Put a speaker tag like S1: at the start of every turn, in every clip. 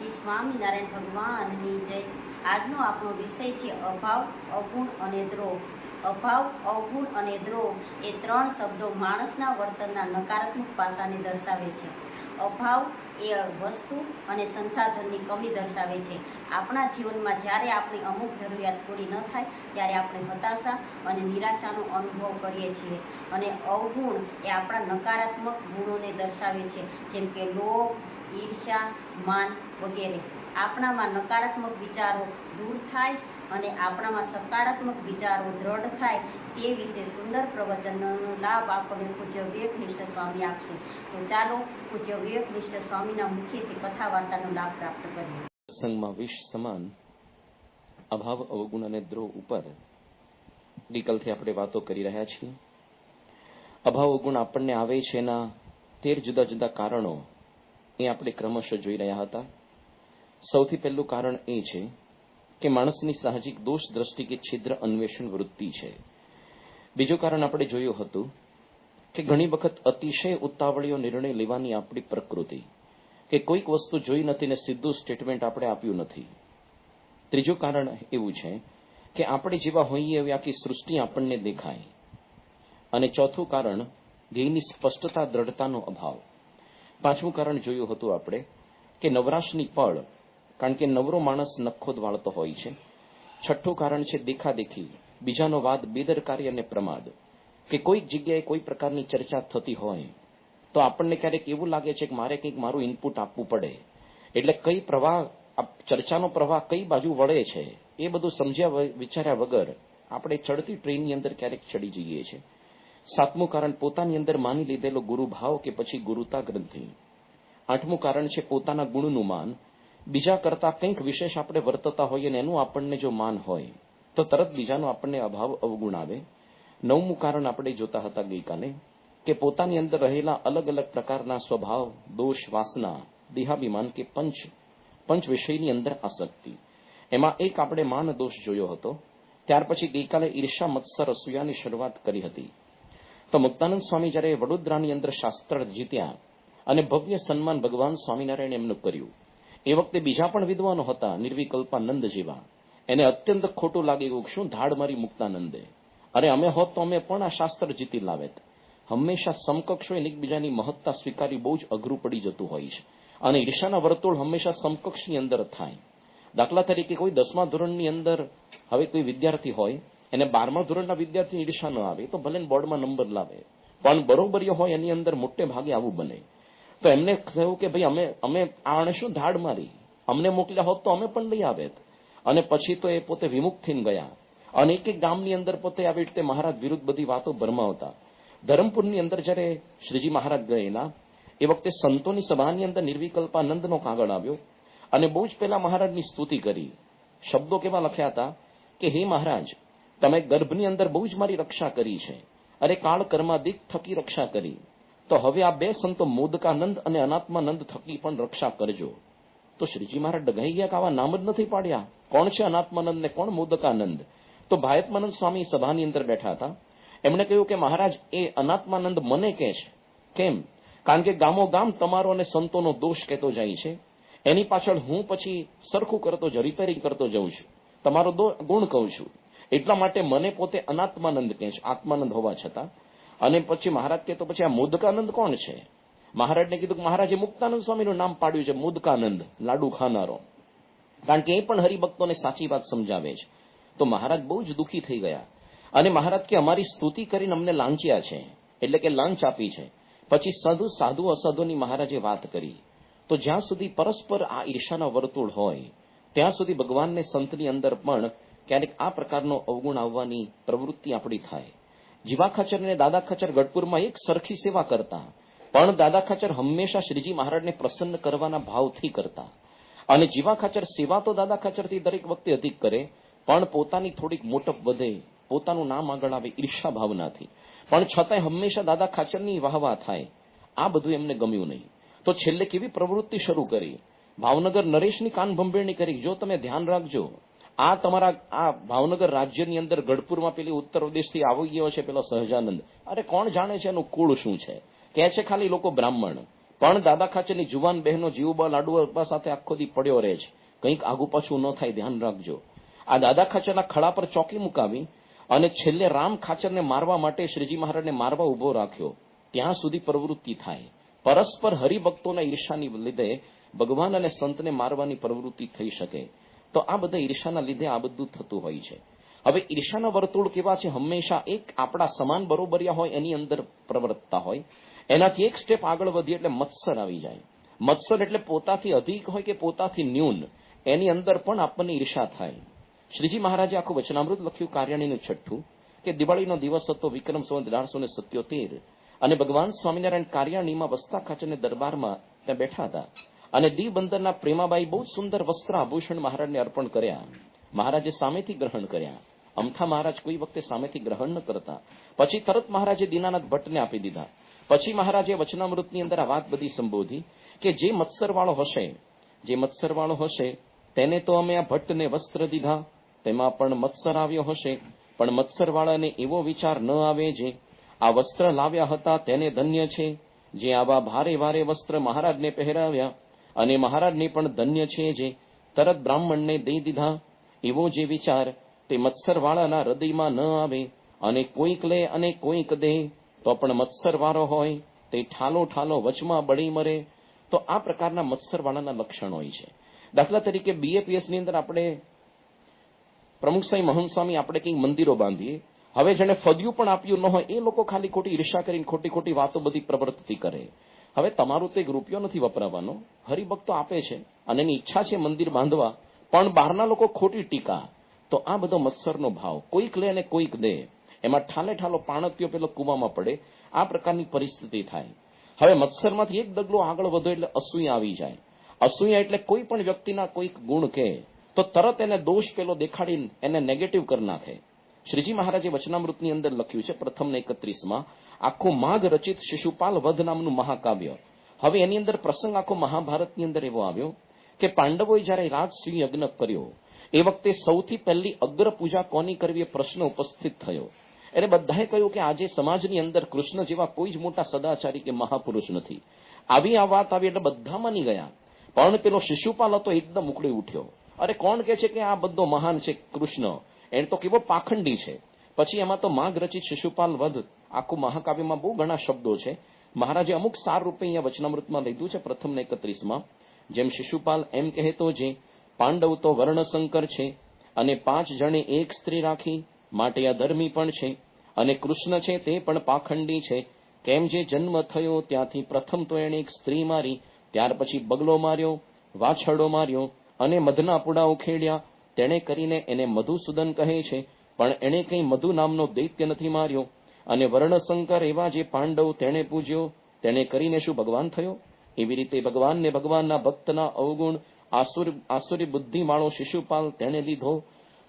S1: શ્રી સ્વામિનારાયણ ભગવાનની જય. આજનો આપણો વિષય છે અભાવ, અવગુણ અને દ્રોહ. અભાવ, અવગુણ અને દ્રોહ એ ત્રણ શબ્દો માણસના વર્તનના નકારાત્મક પાસાને દર્શાવે છે. અભાવ એ વસ્તુ અને સંસાધનની કમી દર્શાવે છે. આપણા જીવનમાં જ્યારે આપણી અમુક જરૂરિયાત પૂરી ન થાય ત્યારે આપણે હતાશા અને નિરાશાનો અનુભવ કરીએ છીએ. અને અવગુણ એ આપણા નકારાત્મક ગુણોને દર્શાવે છે, જેમ કે લોભ, ઈર્ષ્યા, માન વગેરે. આપણામાં નકારાત્મક વિચારો દૂર થાય અને આપણામાં સકારાત્મક વિચારો દ્રઢ થાય તે વિશે સુંદર પ્રવચનનો લાભ આપણને પૂજ્ય વિવેકનિષ્ઠ સ્વામી આપશે. તો ચાલો પૂજ્ય વિવેકનિષ્ઠ સ્વામીના મુખેથી કથા વાર્તાનો લાભ પ્રાપ્ત કરીએ.
S2: સંગમાં વિષ સમાન અભાવ, અવગુણ અને દ્રોહ ઉપર ગઈકાલથી આપણે વાતો કરી રહ્યા છીએ. અભાવ અવગુણ આપણને આવે છે એના 13 જુદા જુદા કારણો એ આપણે ક્રમશઃ જોઈ રહ્યા હતા. સૌથી પહેલું કારણ એ છે કે માણસની સાહજિક દોષ દ્રષ્ટિ કે છિદ્ર અન્વેષણ વૃત્તિ છે. બીજું કારણ આપણે જોયું હતું કે ઘણી વખત અતિશય ઉતાવળીઓ નિર્ણય લેવાની આપણી પ્રકૃતિ, કે કોઈક વસ્તુ જોઈ નથી ને સીધું સ્ટેટમેન્ટ આપણે આપ્યું નથી. ત્રીજું કારણ એવું છે કે આપણે જેવા હોઈએ એવી આખી સૃષ્ટિ આપણને દેખાય. અને ચોથું કારણ ધ્યેયની સ્પષ્ટતા, દ્રઢતાનો અભાવ. પાંચમું કારણ જોયું હતું આપણે કે નવરાશની પળ, કારણ કે નવરો માણસ નખોદ વાળતો હોય છે. છઠ્ઠું કારણ છે દેખાદેખી, બીજાનો વાદ, બેદરકારી અને પ્રમાદ. કે કોઈક જગ્યાએ કોઈ પ્રકારની ચર્ચા થતી હોય તો આપણને ક્યારેક એવું લાગે છે કે મારે કંઈક મારું ઇનપુટ આપવું પડે, એટલે કઈ પ્રવાહ, ચર્ચાનો પ્રવાહ કઈ બાજુ વળે છે એ બધું સમજ્યા વિચાર્યા વગર આપણે ચડતી ટ્રેનની અંદર ક્યારેક ચડી જઈએ છીએ. સાતમું કારણ પોતાની અંદર માની લીધેલો ગુરુભાવ કે પછી ગુરુતા ગ્રંથિ. આઠમું કારણ છે પોતાના ગુણનું માન. બીજા કરતા કંઈક વિશેષ આપણે વર્તતા હોઈએ અને એનું આપણને જો માન હોય તો તરત બીજાનો આપણને અભાવ, અવગુણ આવે. નવમું કારણ આપણે જોતા હતા ગઈકાલે કે પોતાની અંદર રહેલા અલગ અલગ પ્રકારના સ્વભાવ, દોષ, વાસના, દેહાભિમાન કે પંચ વિષયની અંદર આસક્તિ. એમાં એક આપણે માન દોષ જોયો હતો. ત્યાર પછી ગઈકાલે ઈર્ષા, મત્સર, અસૂયાની શરૂઆત કરી હતી. તો મુક્તાનંદ સ્વામી જ્યારે વડોદરાની અંદર શાસ્ત્ર જીત્યા અને ભવ્ય સન્માન ભગવાન સ્વામિનારાયણ એમનું કર્યું, એ વખતે બીજા પણ વિદ્વાનો હતા, નિર્વિકલ્પાનંદ જેવા. એને અત્યંત ખોટું લાગી ગયું, શું ધાડ મારી મુક્તાનંદે, અરે અમે હોત તો અમે પણ આ શાસ્ત્ર જીતી લાવેત. હંમેશા સમકક્ષ હોય એકબીજાની મહત્તા સ્વીકારી બહુ જ અઘરું પડી જતું હોય છે. અને ઈર્ષાના વર્તુળ હંમેશા સમકક્ષની અંદર થાય. દાખલા તરીકે કોઈ 10મા ધોરણની અંદર હવે કોઈ વિદ્યાર્થી હોય, એને 12મા ધોરણના વિદ્યાર્થીની ઈર્ષા ન આવે તો ભલે બોર્ડમાં નંબર લાવે, પણ બરોબરીઓ હોય એની અંદર મોટે ભાગે આવું બને. તો એમને કહ્યું કે ભાઈ અમે આણે શું ધાડ મારી, અમને મોકલ્યા હોત તો અમે પણ લઈ આવેત. અને પછી તો એ પોતે વિમુખ થઈને ગયા અને એક ગામની અંદર પોતે આવી રીતે મહારાજ વિરુદ્ધ બધી વાતો ભરમાવતા. ધરમપુરની અંદર જ્યારે શ્રીજી મહારાજ ગયેલા એ વખતે સંતોની સભાની અંદર નિર્વિકલ્પાનંદનો કાગળ આવ્યો અને બહુ જ પહેલા મહારાજની સ્તુતિ કરી. શબ્દો કેવા લખ્યા હતા કે હે મહારાજ, તમે ગર્ભની અંદર બહુ જ મારી રક્ષા કરી છે, અરે કાળ કર્માદિક થકી રક્ષા કરી, તો હવે આ બે સંતો મોદકાનંદ અને અનાત્માનંદ થકી પણ રક્ષા કરજો. તો શ્રીજી મહારાજ ડઘાઈ ગયા કે આવા નામ જ નથી પાડ્યા, કોણ છે અનાત્માનંદ ને કોણ મોદકાનંદ? તો ભાયત્માનંદ સ્વામી સભાની અંદર બેઠા હતા. એમણે કહ્યું કે મહારાજ, એ અનાત્માનંદ મને કહે છે. કેમ? કારણ કે ગામો ગામ તમારો અને સંતોનો દોષ કહેતો જાય છે, એની પાછળ હું પછી સરખું કરતો જ રિપેરિંગ કરતો જઉં છું, તમારો ગુણ કહું છું, એટલા માટે મને પોતે અનાત્માનંદ કહે છે, આત્માનંદ હોવા છતાં. અને પછી મહારાજ કહે તો પછી આ મોદકાનંદ કોણ છે? મહારાજને કીધું કે મહારાજે મુક્તાનંદ સ્વામીનું નામ પાડ્યું છે, મોદકાનંદ, લાડુ ખાનારો, કારણ કે એ પણ હરિભક્તોને સાચી વાત સમજાવે છે. તો મહારાજ બહુ જ દુઃખી થઈ ગયા અને મહારાજ કે અમારી સ્તુતિ કરીને અમને લાંચ્યા છે, એટલે કે લાંચ આપી છે. પછી સાધુ અસાધુની મહારાજે વાત કરી. તો જ્યાં સુધી પરસ્પર આ ઈર્ષાના વર્તુળ હોય ત્યાં સુધી ભગવાનને સંતની અંદર પણ ક્યારેક આ પ્રકારનો અવગુણ આવવાની પ્રવૃત્તિ આપણી થાય. જીવા ખાચર અને દાદા ખાચર ગઢપુરમાં એક સરખી સેવા કરતા, પણ દાદા ખાચર હંમેશા શ્રીજી મહારાજને પ્રસન્ન કરવાના ભાવથી કરતા. અને જીવા ખાચર સેવા તો દાદા ખાચરથી દરેક વખતે અધિક કરે, પણ પોતાની થોડીક મોટપ વધે, પોતાનું નામ આગળ આવે ઈર્ષા ભાવનાથી, પણ છતાંય હંમેશા દાદા ખાચરની વાહવા થાય. આ બધું એમને ગમ્યું નહીં. તો છેલ્લે કેવી પ્રવૃત્તિ શરૂ કરી, ભાવનગર નરેશની કાન ભંભેરણી કરી. જો તમે ધ્યાન રાખજો, આ તમારા આ ભાવનગર રાજ્યની અંદર ગઢપુરમાં પેલી ઉત્તર પ્રદેશથી આવી ગયો છે પેલો સહજાનંદ, અરે કોણ જાણે છે એનું કુળ શું છે? કહે છે ખાલી લોકો બ્રાહ્મણ, પણ દાદા ખાચરની જુવાન બહેનો જીવબા લાડુબા સાથે આખો દી પડ્યો રહે છે, કંઈક આગુ પાછું ન થાય, ધ્યાન રાખજો. આ દાદા ખાચરના ખડા પર ચોકી મુકાવી અને છેલ્લે રામ ખાચરને મારવા માટે શ્રીજી મહારાજને મારવા ઉભો રાખ્યો, ત્યાં સુધી પ્રવૃત્તિ થાય. પરસ્પર હરિભક્તોના ઈર્ષાની લીધે ભગવાન અને સંતને મારવાની પ્રવૃત્તિ થઈ શકે. તો આ બધા ઈર્ષાના લીધે આ બધું થતું હોય છે. હવે ઈર્ષાના વર્તુળ કેવા છે? હંમેશા એક આપણા સમાન બરોબરિયા હોય એની અંદર પ્રવર્તતા હોય. એનાથી એક સ્ટેપ આગળ વધીએ એટલે મત્સર આવી જાય. મત્સર એટલે પોતાથી અધિક હોય કે પોતાથી ન્યૂન, એની અંદર પણ આપણને ઈર્ષા થાય. શ્રીજી મહારાજે આખું વચનામૃત લખ્યું, કાર્યાણીનું 6ઠ્ઠું, કે દિવાળીનો દિવસ હતો, વિક્રમ સંવત 1877, અને ભગવાન સ્વામિનારાયણ કાર્યાણીમાં વસ્તા ખાચરને દરબારમાં ત્યાં બેઠા હતા, અને દીવબંદરના પ્રેમાબાઈ બહુ સુંદર વસ્ત્ર આભૂષણ મહારાજને અર્પણ કર્યા. મહારાજે સામેથી ગ્રહણ કર્યા. અમથા મહારાજ કોઈ વખતે સામેથી ગ્રહણ ન કરતા. પછી તરત મહારાજે દીનાનાથ ભટ્ટને આપી દીધા. પછી મહારાજે વચનામૃતની અંદર આ વાત બધી સંબોધી કે જે મત્સરવાળો હશે તેને તો અમે આ ભટ્ટને વસ્ત્ર દીધા, તેમાં પણ મત્સર આવ્યો હશે, પણ મત્સરવાળાને એવો વિચાર ન આવે જે આ વસ્ત્ર લાવ્યા હતા તેને ધન્ય છે, જે આવા ભારે ભારે વસ્ત્ર મહારાજને પહેરાવ્યા, અને મહારાજને પણ ધન્ય છે જે તરત બ્રાહ્મણને દઈ દીધા. એવો જે વિચાર તે મત્સરવાળાના હૃદયમાં ન આવે, અને કોઈક લે અને કોઈક દે, તો પણ મત્સરવાળો હોય તે ઠાલો ઠાલો વચમાં બળી મરે. તો આ પ્રકારના મત્સરવાળાના લક્ષણ હોય છે. દાખલા તરીકે BAPSની અંદર આપણે પ્રમુખ સ્વામી મહંત સ્વામી આપણે કંઈક મંદિરો બાંધીએ, હવે જેને ફદ્યું પણ આપ્યું ન હોય એ લોકો ખાલી ખોટી ઈર્ષા કરીને ખોટી ખોટી વાતો બધી પ્રવૃત્તિ કરે. હવે તમારું તો એક રૂપિયો નથી વપરાવાનો, હરિભક્તો આપે છે અને એની ઈચ્છા છે મંદિર બાંધવા, પણ બહારના લોકો ખોટી ટીકા. તો આ બધો મત્સરનો ભાવ, કોઈક લે અને કોઈક દે, એમાં ઠાલે ઠાલો પાણકીઓ પેલો કૂવામાં પડે, આ પ્રકારની પરિસ્થિતિ થાય. હવે મત્સરમાંથી એક ડગલો આગળ વધો એટલે અસૂયા આવી જાય. અસૂયા એટલે કોઈ પણ વ્યક્તિના કોઈક ગુણ કહે તો તરત એને દોષ પેલો દેખાડીને એને નેગેટિવ કરી નાખે. શ્રીજી મહારાજે વચનામૃતની અંદર લખ્યું છે, પ્રથમ 31માં, આખું માઘ રચિત શિશુપાલ વધ નામનું મહાકાવ્ય. હવે એની અંદર પ્રસંગ આખો મહાભારતની અંદર એવો આવ્યો કે પાંડવોએ જ્યારે રાજસૂય યજ્ઞ કર્યો એ વખતે સૌથી પહેલી અગ્ર પૂજા કોની કરવી એ પ્રશ્ન ઉપસ્થિત થયો. એટલે બધાએ કહ્યું કે આજે સમાજની અંદર કૃષ્ણ જેવા કોઈ જ મોટા સદાચારી કે મહાપુરુષ નથી. આવી આ વાત આવી એટલે બધા માની ગયા, પણ પેલો શિશુપાલ હતો એકદમ ઉકળી ઉઠ્યો. અરે કોણ કહે છે કે આ બધો મહાન છે કૃષ્ણ, એને તો કેવો પાખંડી છે. પછી એમાં તો માઘ રચિત શિશુપાલ વધ આખું મહાકાવ્યમાં બહુ ઘણા શબ્દો છે. મહારાજે અમુક સાર રૂપે અહીંયા વચનામૃતમાં લીધું છે. પ્રથમ 31માં જેમ શિશુપાલ એમ કહેતો જે પાંડવ તો વર્ણશંકર છે, અને 5 જણે એક સ્ત્રી રાખી, માટે અધર્મી પણ છે, અને કૃષ્ણ છે તે પણ પાખંડી છે. કેમ જે જન્મ થયો ત્યાંથી પ્રથમ તો એણે એક સ્ત્રી મારી, ત્યાર પછી બગલો માર્યો, વાછરડો માર્યો, અને મધના પૂડા ઉખેડ્યા. તેણે કરીને એને મધુસૂદન કહે છે, પણ એણે કંઈ મધુ નામનો દૈત્ય નથી માર્યો. અને વર્ણશંકર એવા જે પાંડવ તેણે પૂજ્યો, તેણે કરીને શું ભગવાન થયો? એવી રીતે ભગવાનને ભગવાનના ભક્તના અવગુણ આસુરી બુદ્ધિવાળો શિશુપાલ તેણે લીધો.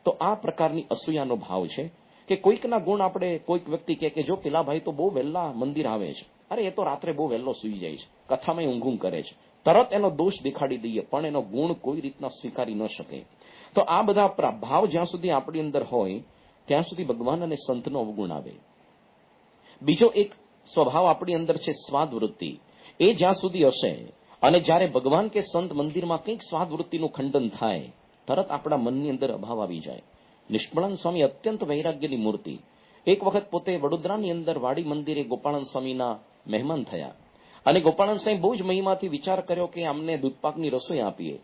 S2: તો આ પ્રકારની અસૂયાનો ભાવ છે કે કોઈકના ગુણ આપણે કોઈક વ્યક્તિ કહે કે જો પેલા ભાઈ તો બહુ વહેલા મંદિર આવે છે, અરે એ તો રાત્રે બહુ વહેલો સૂઈ જાય છે, કથામાં ઊંઘું કરે છે, તરત એનો દોષ દેખાડી દઈએ, પણ એનો ગુણ કોઈ રીતના સ્વીકારી ન શકે. તો આ બધા ભાવ જ્યાં સુધી આપણી અંદર હોય ત્યાં સુધી ભગવાન અને સંતનો અવગુણ આવે. બીજો એક સ્વભાવ આપણી અંદર છે સ્વાદવૃત્તિ. એ જ્યાં સુધી હશે અને જ્યારે ભગવાન કે સંત મંદિરમાં કંઈક સ્વાદવૃત્તિનું ખંડન થાય તરત આપણા મનની અંદર અભાવ આવી જાય. નિષ્કળાનંદ સ્વામી અત્યંત વૈરાગ્યની મૂર્તિ. એક વખત પોતે વડોદરાની અંદર વાડી મંદિરે ગોપાળાનંદ સ્વામીના મહેમાન થયા, અને ગોપાળાનંદ સ્વામી બહુ જ મહિમાથી વિચાર કર્યો કે અમને દૂધપાકની રસોઈ આપીએ.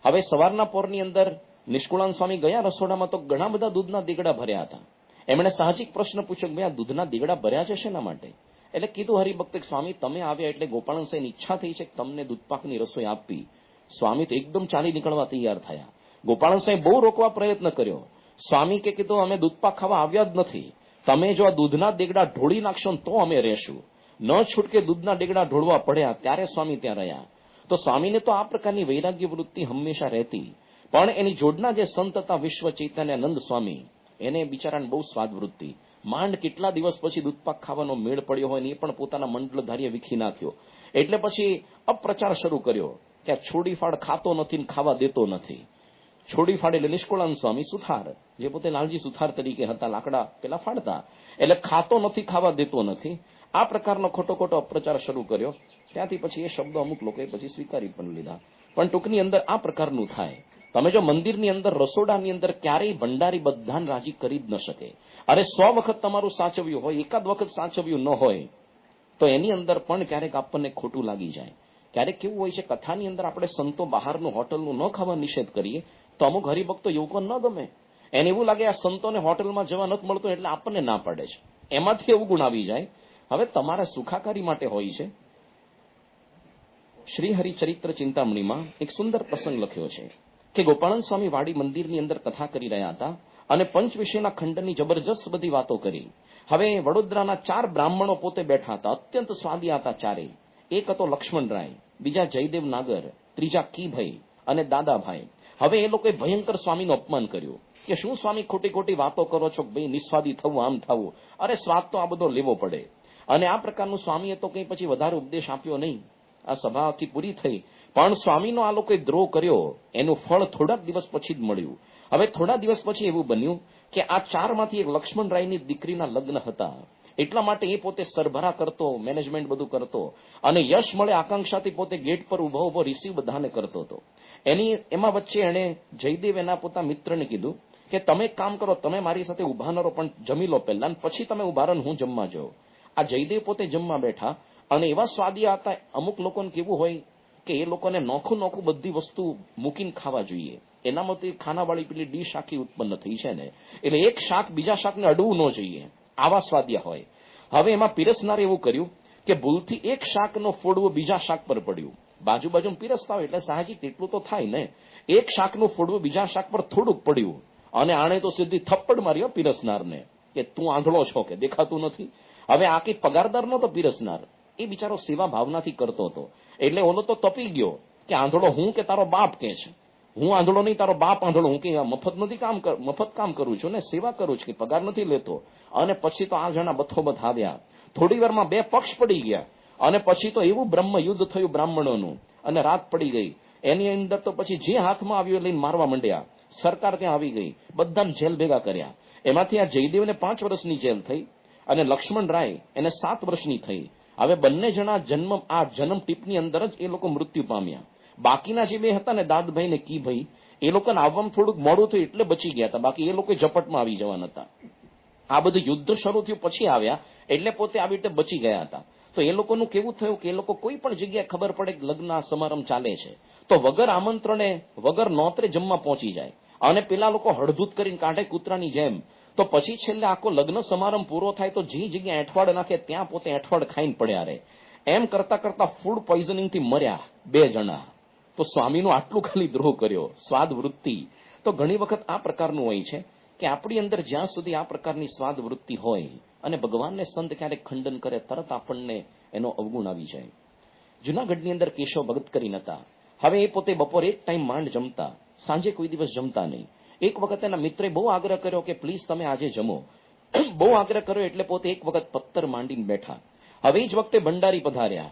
S2: હવે સવારના પોરની અંદર નિષ્કળાનંદ સ્વામી ગયા રસોડામાં તો ઘણા બધા દૂધના દીગડા ભર્યા હતા. એમણે સાહજિક પ્રશ્ન પૂછ્યો કે ભાઈ આ દૂધના દીગડા ભર્યા છે શેના માટે? એટલે કીધું હરિભક્ત સ્વામી તમે આવ્યા એટલે ગોપાળાનંદ સ્વામીની ઈચ્છા થઈ છે કે તમને દૂધપાકની રસોઈ આપવી. સ્વામી તો એકદમ ચાલી નીકળવા તૈયાર થયા. ગોપાળાનંદ સ્વામી બહુ રોકવા પ્રયત્ન કર્યો. સ્વામી કે કીધું અમે દૂધપાક ખાવા આવ્યા જ નથી, તમે જો આ દૂધના દીગડા ઢોળી નાખશો ને તો અમે રહેશું. ન છૂટકે દૂધના દીગડા ઢોળવા પડ્યા ત્યારે સ્વામી ત્યાં રહ્યા. તો સ્વામીને તો આ પ્રકારની વૈરાગ્ય વૃત્તિ હંમેશા રહેતી, પણ એની જોડના જે સંત હતા વિશ્વ ચૈતન્યાનંદ સ્વામી, એને બિચારાને બહુ સ્વાદવૃત્તિ. માંડ કેટલા દિવસ પછી દૂધપાક ખાવાનો મેળ પડ્યો હોય ને એ પણ પોતાના મંડળધારીએ વીખી નાખ્યો. એટલે પછી અપ્રચાર શરૂ કર્યો કે આ છોડીફાડ ખાતો નથી ને ખાવા દેતો નથી. છોડીફાડ એટલે નિષ્કળાનંદ સ્વામી સુથાર, જે પોતે લાલજી સુથાર તરીકે હતા, લાકડા પેલા ફાડતા, એટલે ખાતો નથી ખાવા દેતો નથી. આ પ્રકારનો ખોટો ખોટો અપ્રચાર શરૂ કર્યો. ત્યાંથી પછી એ શબ્દો અમુક લોકોએ પછી સ્વીકારી પણ લીધા. પણ ટૂંકની અંદર આ પ્રકારનું થાય. તમે જો મંદિરની અંદર રસોડાની અંદર ક્યારેય ભંડારી બધાને રાજી કરી જ ન શકે. અરે 100 વખત તમારું સાચવ્યું હોય, એકાદ વખત સાચવ્યું ન હોય તો એની અંદર પણ ક્યારેક આપણને ખોટું લાગી જાય. ક્યારેક કેવું હોય છે, કથાની અંદર આપણે સંતો બહારનું હોટલનું ન ખાવા નિષેધ કરીએ તો અમુક હરિભક્તો યુવકો ન ગમે. એને એવું લાગે આ સંતોને હોટલમાં જવા નથી મળતું એટલે આપણને ના પડે છે. એમાંથી એવું ગુણ આવી જાય. હવે તમારા સુખાકારી માટે હોય છે. શ્રી હરિચરિત્ર ચિંતામણીમાં એક સુંદર પ્રસંગ લખ્યો છે કે ગોપાળન સ્વામી વાડી મંદિરની અંદર કથા કરી રહ્યા હતા અને પંચ વિષયના ખંડની જબરજસ્ત બધી વાતો કરી. હવે વડોદરાના 4 બ્રાહ્મણો પોતે બેઠા હતા, અત્યંત સ્વાદિયા હતા ચારેય. એક હતો લક્ષ્મણરાય, બીજા જયદેવ નાગર, ત્રીજા કીભાઈ અને દાદાભાઈ. હવે એ લોકોએ ભયંકર સ્વામીનું અપમાન કર્યું કે શું સ્વામી ખોટી ખોટી વાતો કરો છો, ભાઈ નિસ્વાદી થવું, આમ થવું, અરે સ્વાદ તો આ બધો લેવો પડે. અને આ પ્રકારનું સ્વામીએ તો કંઈ પછી વધારે ઉપદેશ આપ્યો નહીં. આ સભા આખી પૂરી થઈ, પણ સ્વામીનો આ લોકોએ દ્રોહ કર્યો એનું ફળ થોડાક દિવસ પછી જ મળ્યું. હવે થોડા દિવસ પછી એવું બન્યું કે આ 4માંથી એક લક્ષ્મણરાયની દીકરીના લગ્ન હતા. એટલા માટે એ પોતે સરભરા કરતો, મેનેજમેન્ટ બધું કરતો અને યશ મળે આકાંક્ષાથી પોતે ગેટ પર ઉભો રિસીવ બધાને કરતો હતો. એમાં વચ્ચે એણે જયદેવ એના પોતા મિત્રને કીધું કે તમે એક કામ કરો, તમે મારી સાથે ઉભા ન રહો, પણ જમી લો પહેલા અને પછી તમે ઉભા રહો, હું જમવા જાઉં. આ જયદેવ પોતે જમવા બેઠા અને એવા સ્વાદિયા હતા. અમુક લોકોને કેવું હોય કે એ લોકોને નોખું નોખું બધી વસ્તુ મૂકીને ખાવા જોઈએ. એનામાંથી ખાનાવાળી પેલી ડીશ આખી ઉત્પન્ન થઈ છે ને, એટલે એક શાક બીજા શાકને અડવું ન જોઈએ, આવા સ્વાદિયા હોય. હવે એમાં પીરસનારે એવું કર્યું કે ભૂલથી એક શાકનો ફોડવો બીજા શાક પર પડ્યું. બાજુ પીરસતા હોય એટલે સાહજિક એટલું તો થાય ને. એક શાકનું ફોડવું બીજા શાક પર થોડુંક પડ્યું અને આણે તો સીધી થપ્પડ માર્યો પીરસનારને કે તું આંધળો છો કે દેખાતું નથી. હવે આ કઈ પગારદાર નતો પીરસનાર, એ બિચારો સેવા ભાવનાથી કરતો હતો. એટલે ઓલો તો તપી ગયો કે આંધળો હું કે તારો બાપ કે છે. હું આંધળો નહીં, તારો બાપ આંધળો. હું કે મફત કામ કરું છું ને, સેવા કરું છું, કે પગાર નથી લેતો. અને પછી તો આ જણા બથોબથ આવ્યા. થોડી વારમાં 2 પક્ષ પડી ગયા અને પછી તો એવું બ્રહ્મ યુદ્ધ થયું બ્રાહ્મણોનું અને રાત પડી ગઈ. એની અંદર તો પછી જે હાથમાં આવ્યું લઈને મારવા માંડ્યા. સરકાર ત્યાં આવી ગઈ, બધાને જેલ ભેગા કર્યા. એમાંથી આ જયદેવને 5 વર્ષની જેલ થઈ અને લક્ષ્મણરાય એને 7 વર્ષની થઈ. હવે બંને જણા જન્મ ટીપની અંદર જ એ લોકો મૃત્યુ પામ્યા. બાકીના જે 2 હતા ને, દાદભાઈ ને કીભાઈ, એ લોકોને આવવામાં થોડુંક મોડું થયું એટલે બચી ગયા હતા. બાકી એ લોકો ઝપટમાં આવી જવાના હતા. આ બધું યુદ્ધ શરૂ થયું પછી આવ્યા એટલે પોતે આવી રીતે બચી ગયા હતા. તો એ લોકોનું કેવું થયું કે એ લોકો કોઈ પણ જગ્યાએ ખબર પડે કે લગ્ન સમારંભ ચાલે છે તો વગર આમંત્રણે વગર નોતરે જમવા પહોંચી જાય અને પેલા લોકો હળધૂત કરીને કાઢે કૂતરાની જેમ. તો પછી છેલ્લે આખો લગ્ન સમારંભ પૂરો થાય તો જે જગ્યાએ એઠવાડ નાખે ત્યાં પોતે એઠવાડ ખાઈને પડ્યા રહે. એમ કરતા કરતા ફૂડ પોઈઝનિંગથી મર્યા 2 જણા. તો સ્વામીનું આટલું ખાલી દ્રોહ કર્યો, સ્વાદ વૃત્તિ. તો ઘણી વખત આ પ્રકારનું હોય છે કે આપણી અંદર જ્યાં સુધી આ પ્રકારની સ્વાદ વૃત્તિ હોય અને ભગવાનને સંત ક્યારેક ખંડન કરે તરત આપણને એનો અવગુણ આવી જાય. જુનાગઢની અંદર કેશવ ભગત કરીને હતા. હવે એ પોતે બપોરે એક ટાઈમ માંડ જમતા, સાંજે કોઈ દિવસ જમતા નહીં. એક વખત એના મિત્રે બહુ આગ્રહ કર્યો કે પ્લીઝ તમે આજે જમો. બહુ આગ્રહ કર્યો એટલે પોતે એક વખત પત્તર માંડીને બેઠા. હવે જ વખતે ભંડારી પધાર્યા.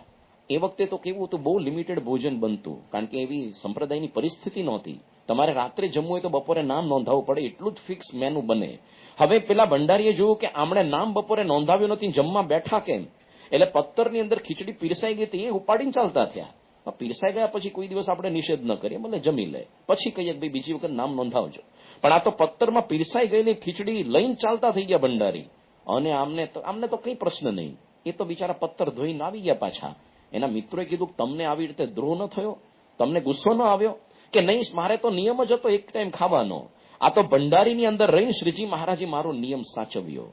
S2: એ વખતે તો કેવું હતું, બહુ લિમિટેડ ભોજન બનતું કારણ કે એવી સંપ્રદાયની પરિસ્થિતિ નહોતી. તમારે રાત્રે જમવું હોય તો બપોરે નામ નોંધાવવું પડે, એટલું જ ફિક્સ મેનુ બને. હવે પેલા ભંડારીએ જોયું કે આમણે નામ બપોરે નોંધાવ્યું નથી, જમવા બેઠા કેમ? એટલે પત્તરની અંદર ખીચડી પીરસાઈ ગઈ હતી, એ ઉપાડીને ચાલતા થયા. પીરસાઈ ગયા પછી કોઈ દિવસ આપણે નિષેધ ન કરીએ, ભલે જમી લે, પછી કહીએ ભાઈ બીજી વખત નામ નોંધાવજો. પણ આ તો પત્તરમાં પીરસાઈ ગયેલી ખીચડી લઈને ચાલતા થઈ ગયા ભંડારી. અને આમને તો કઈ પ્રશ્ન નહીં, એ તો બિચારા પત્તર ધોઈને આવી ગયા પાછા. એના મિત્રોએ કીધું તમને આવી રીતે દ્રોહ ન થયો, તમને ગુસ્સો ન આવ્યો? કે નહીં, મારે તો નિયમ જ હતો એક ટાઈમ ખાવાનો. આ તો ભંડારીની અંદર રહીને શ્રીજી મહારાજે મારો નિયમ સાચવ્યો.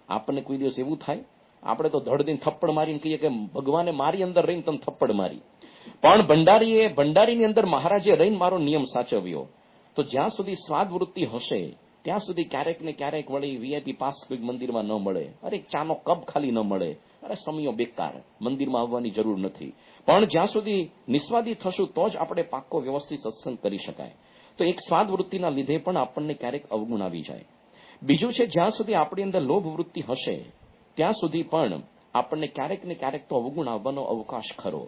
S2: આપણને કોઈ દિવસ એવું થાય? આપણે તો ધડ દઈને થપ્પડ મારીને કહીએ કે ભગવાને મારી અંદર રહીને તમે થપ્પડ મારી. પણ ભંડારીની અંદર મહારાજે રહીને મારો નિયમ સાચવ્યો. તો જ્યાં સુધી સ્વાદ વૃત્તિ હશે ત્યાં સુધી ક્યારેક ને ક્યારેક વળી વીઆઈપી પાસ કોઈ મંદિરમાં ન મળે, અરે ચાનો કપ ખાલી ન મળે, અરે સમયો બેકાર, મંદિરમાં આવવાની જરૂર નથી. પણ જ્યાં સુધી નિસ્વાદી થશું તો જ આપણે પાક્કો વ્યવસ્થિત સત્સંગ કરી શકાય. તો એક સ્વાદ વૃત્તિના લીધે પણ આપણને ક્યારેક અવગુણ આવી જાય. બીજું છે, જ્યાં સુધી આપણી અંદર લોભ વૃત્તિ હશે ત્યાં સુધી પણ આપણને ક્યારેક ને ક્યારેક તો અવગુણ આવવાનો અવકાશ ખરો.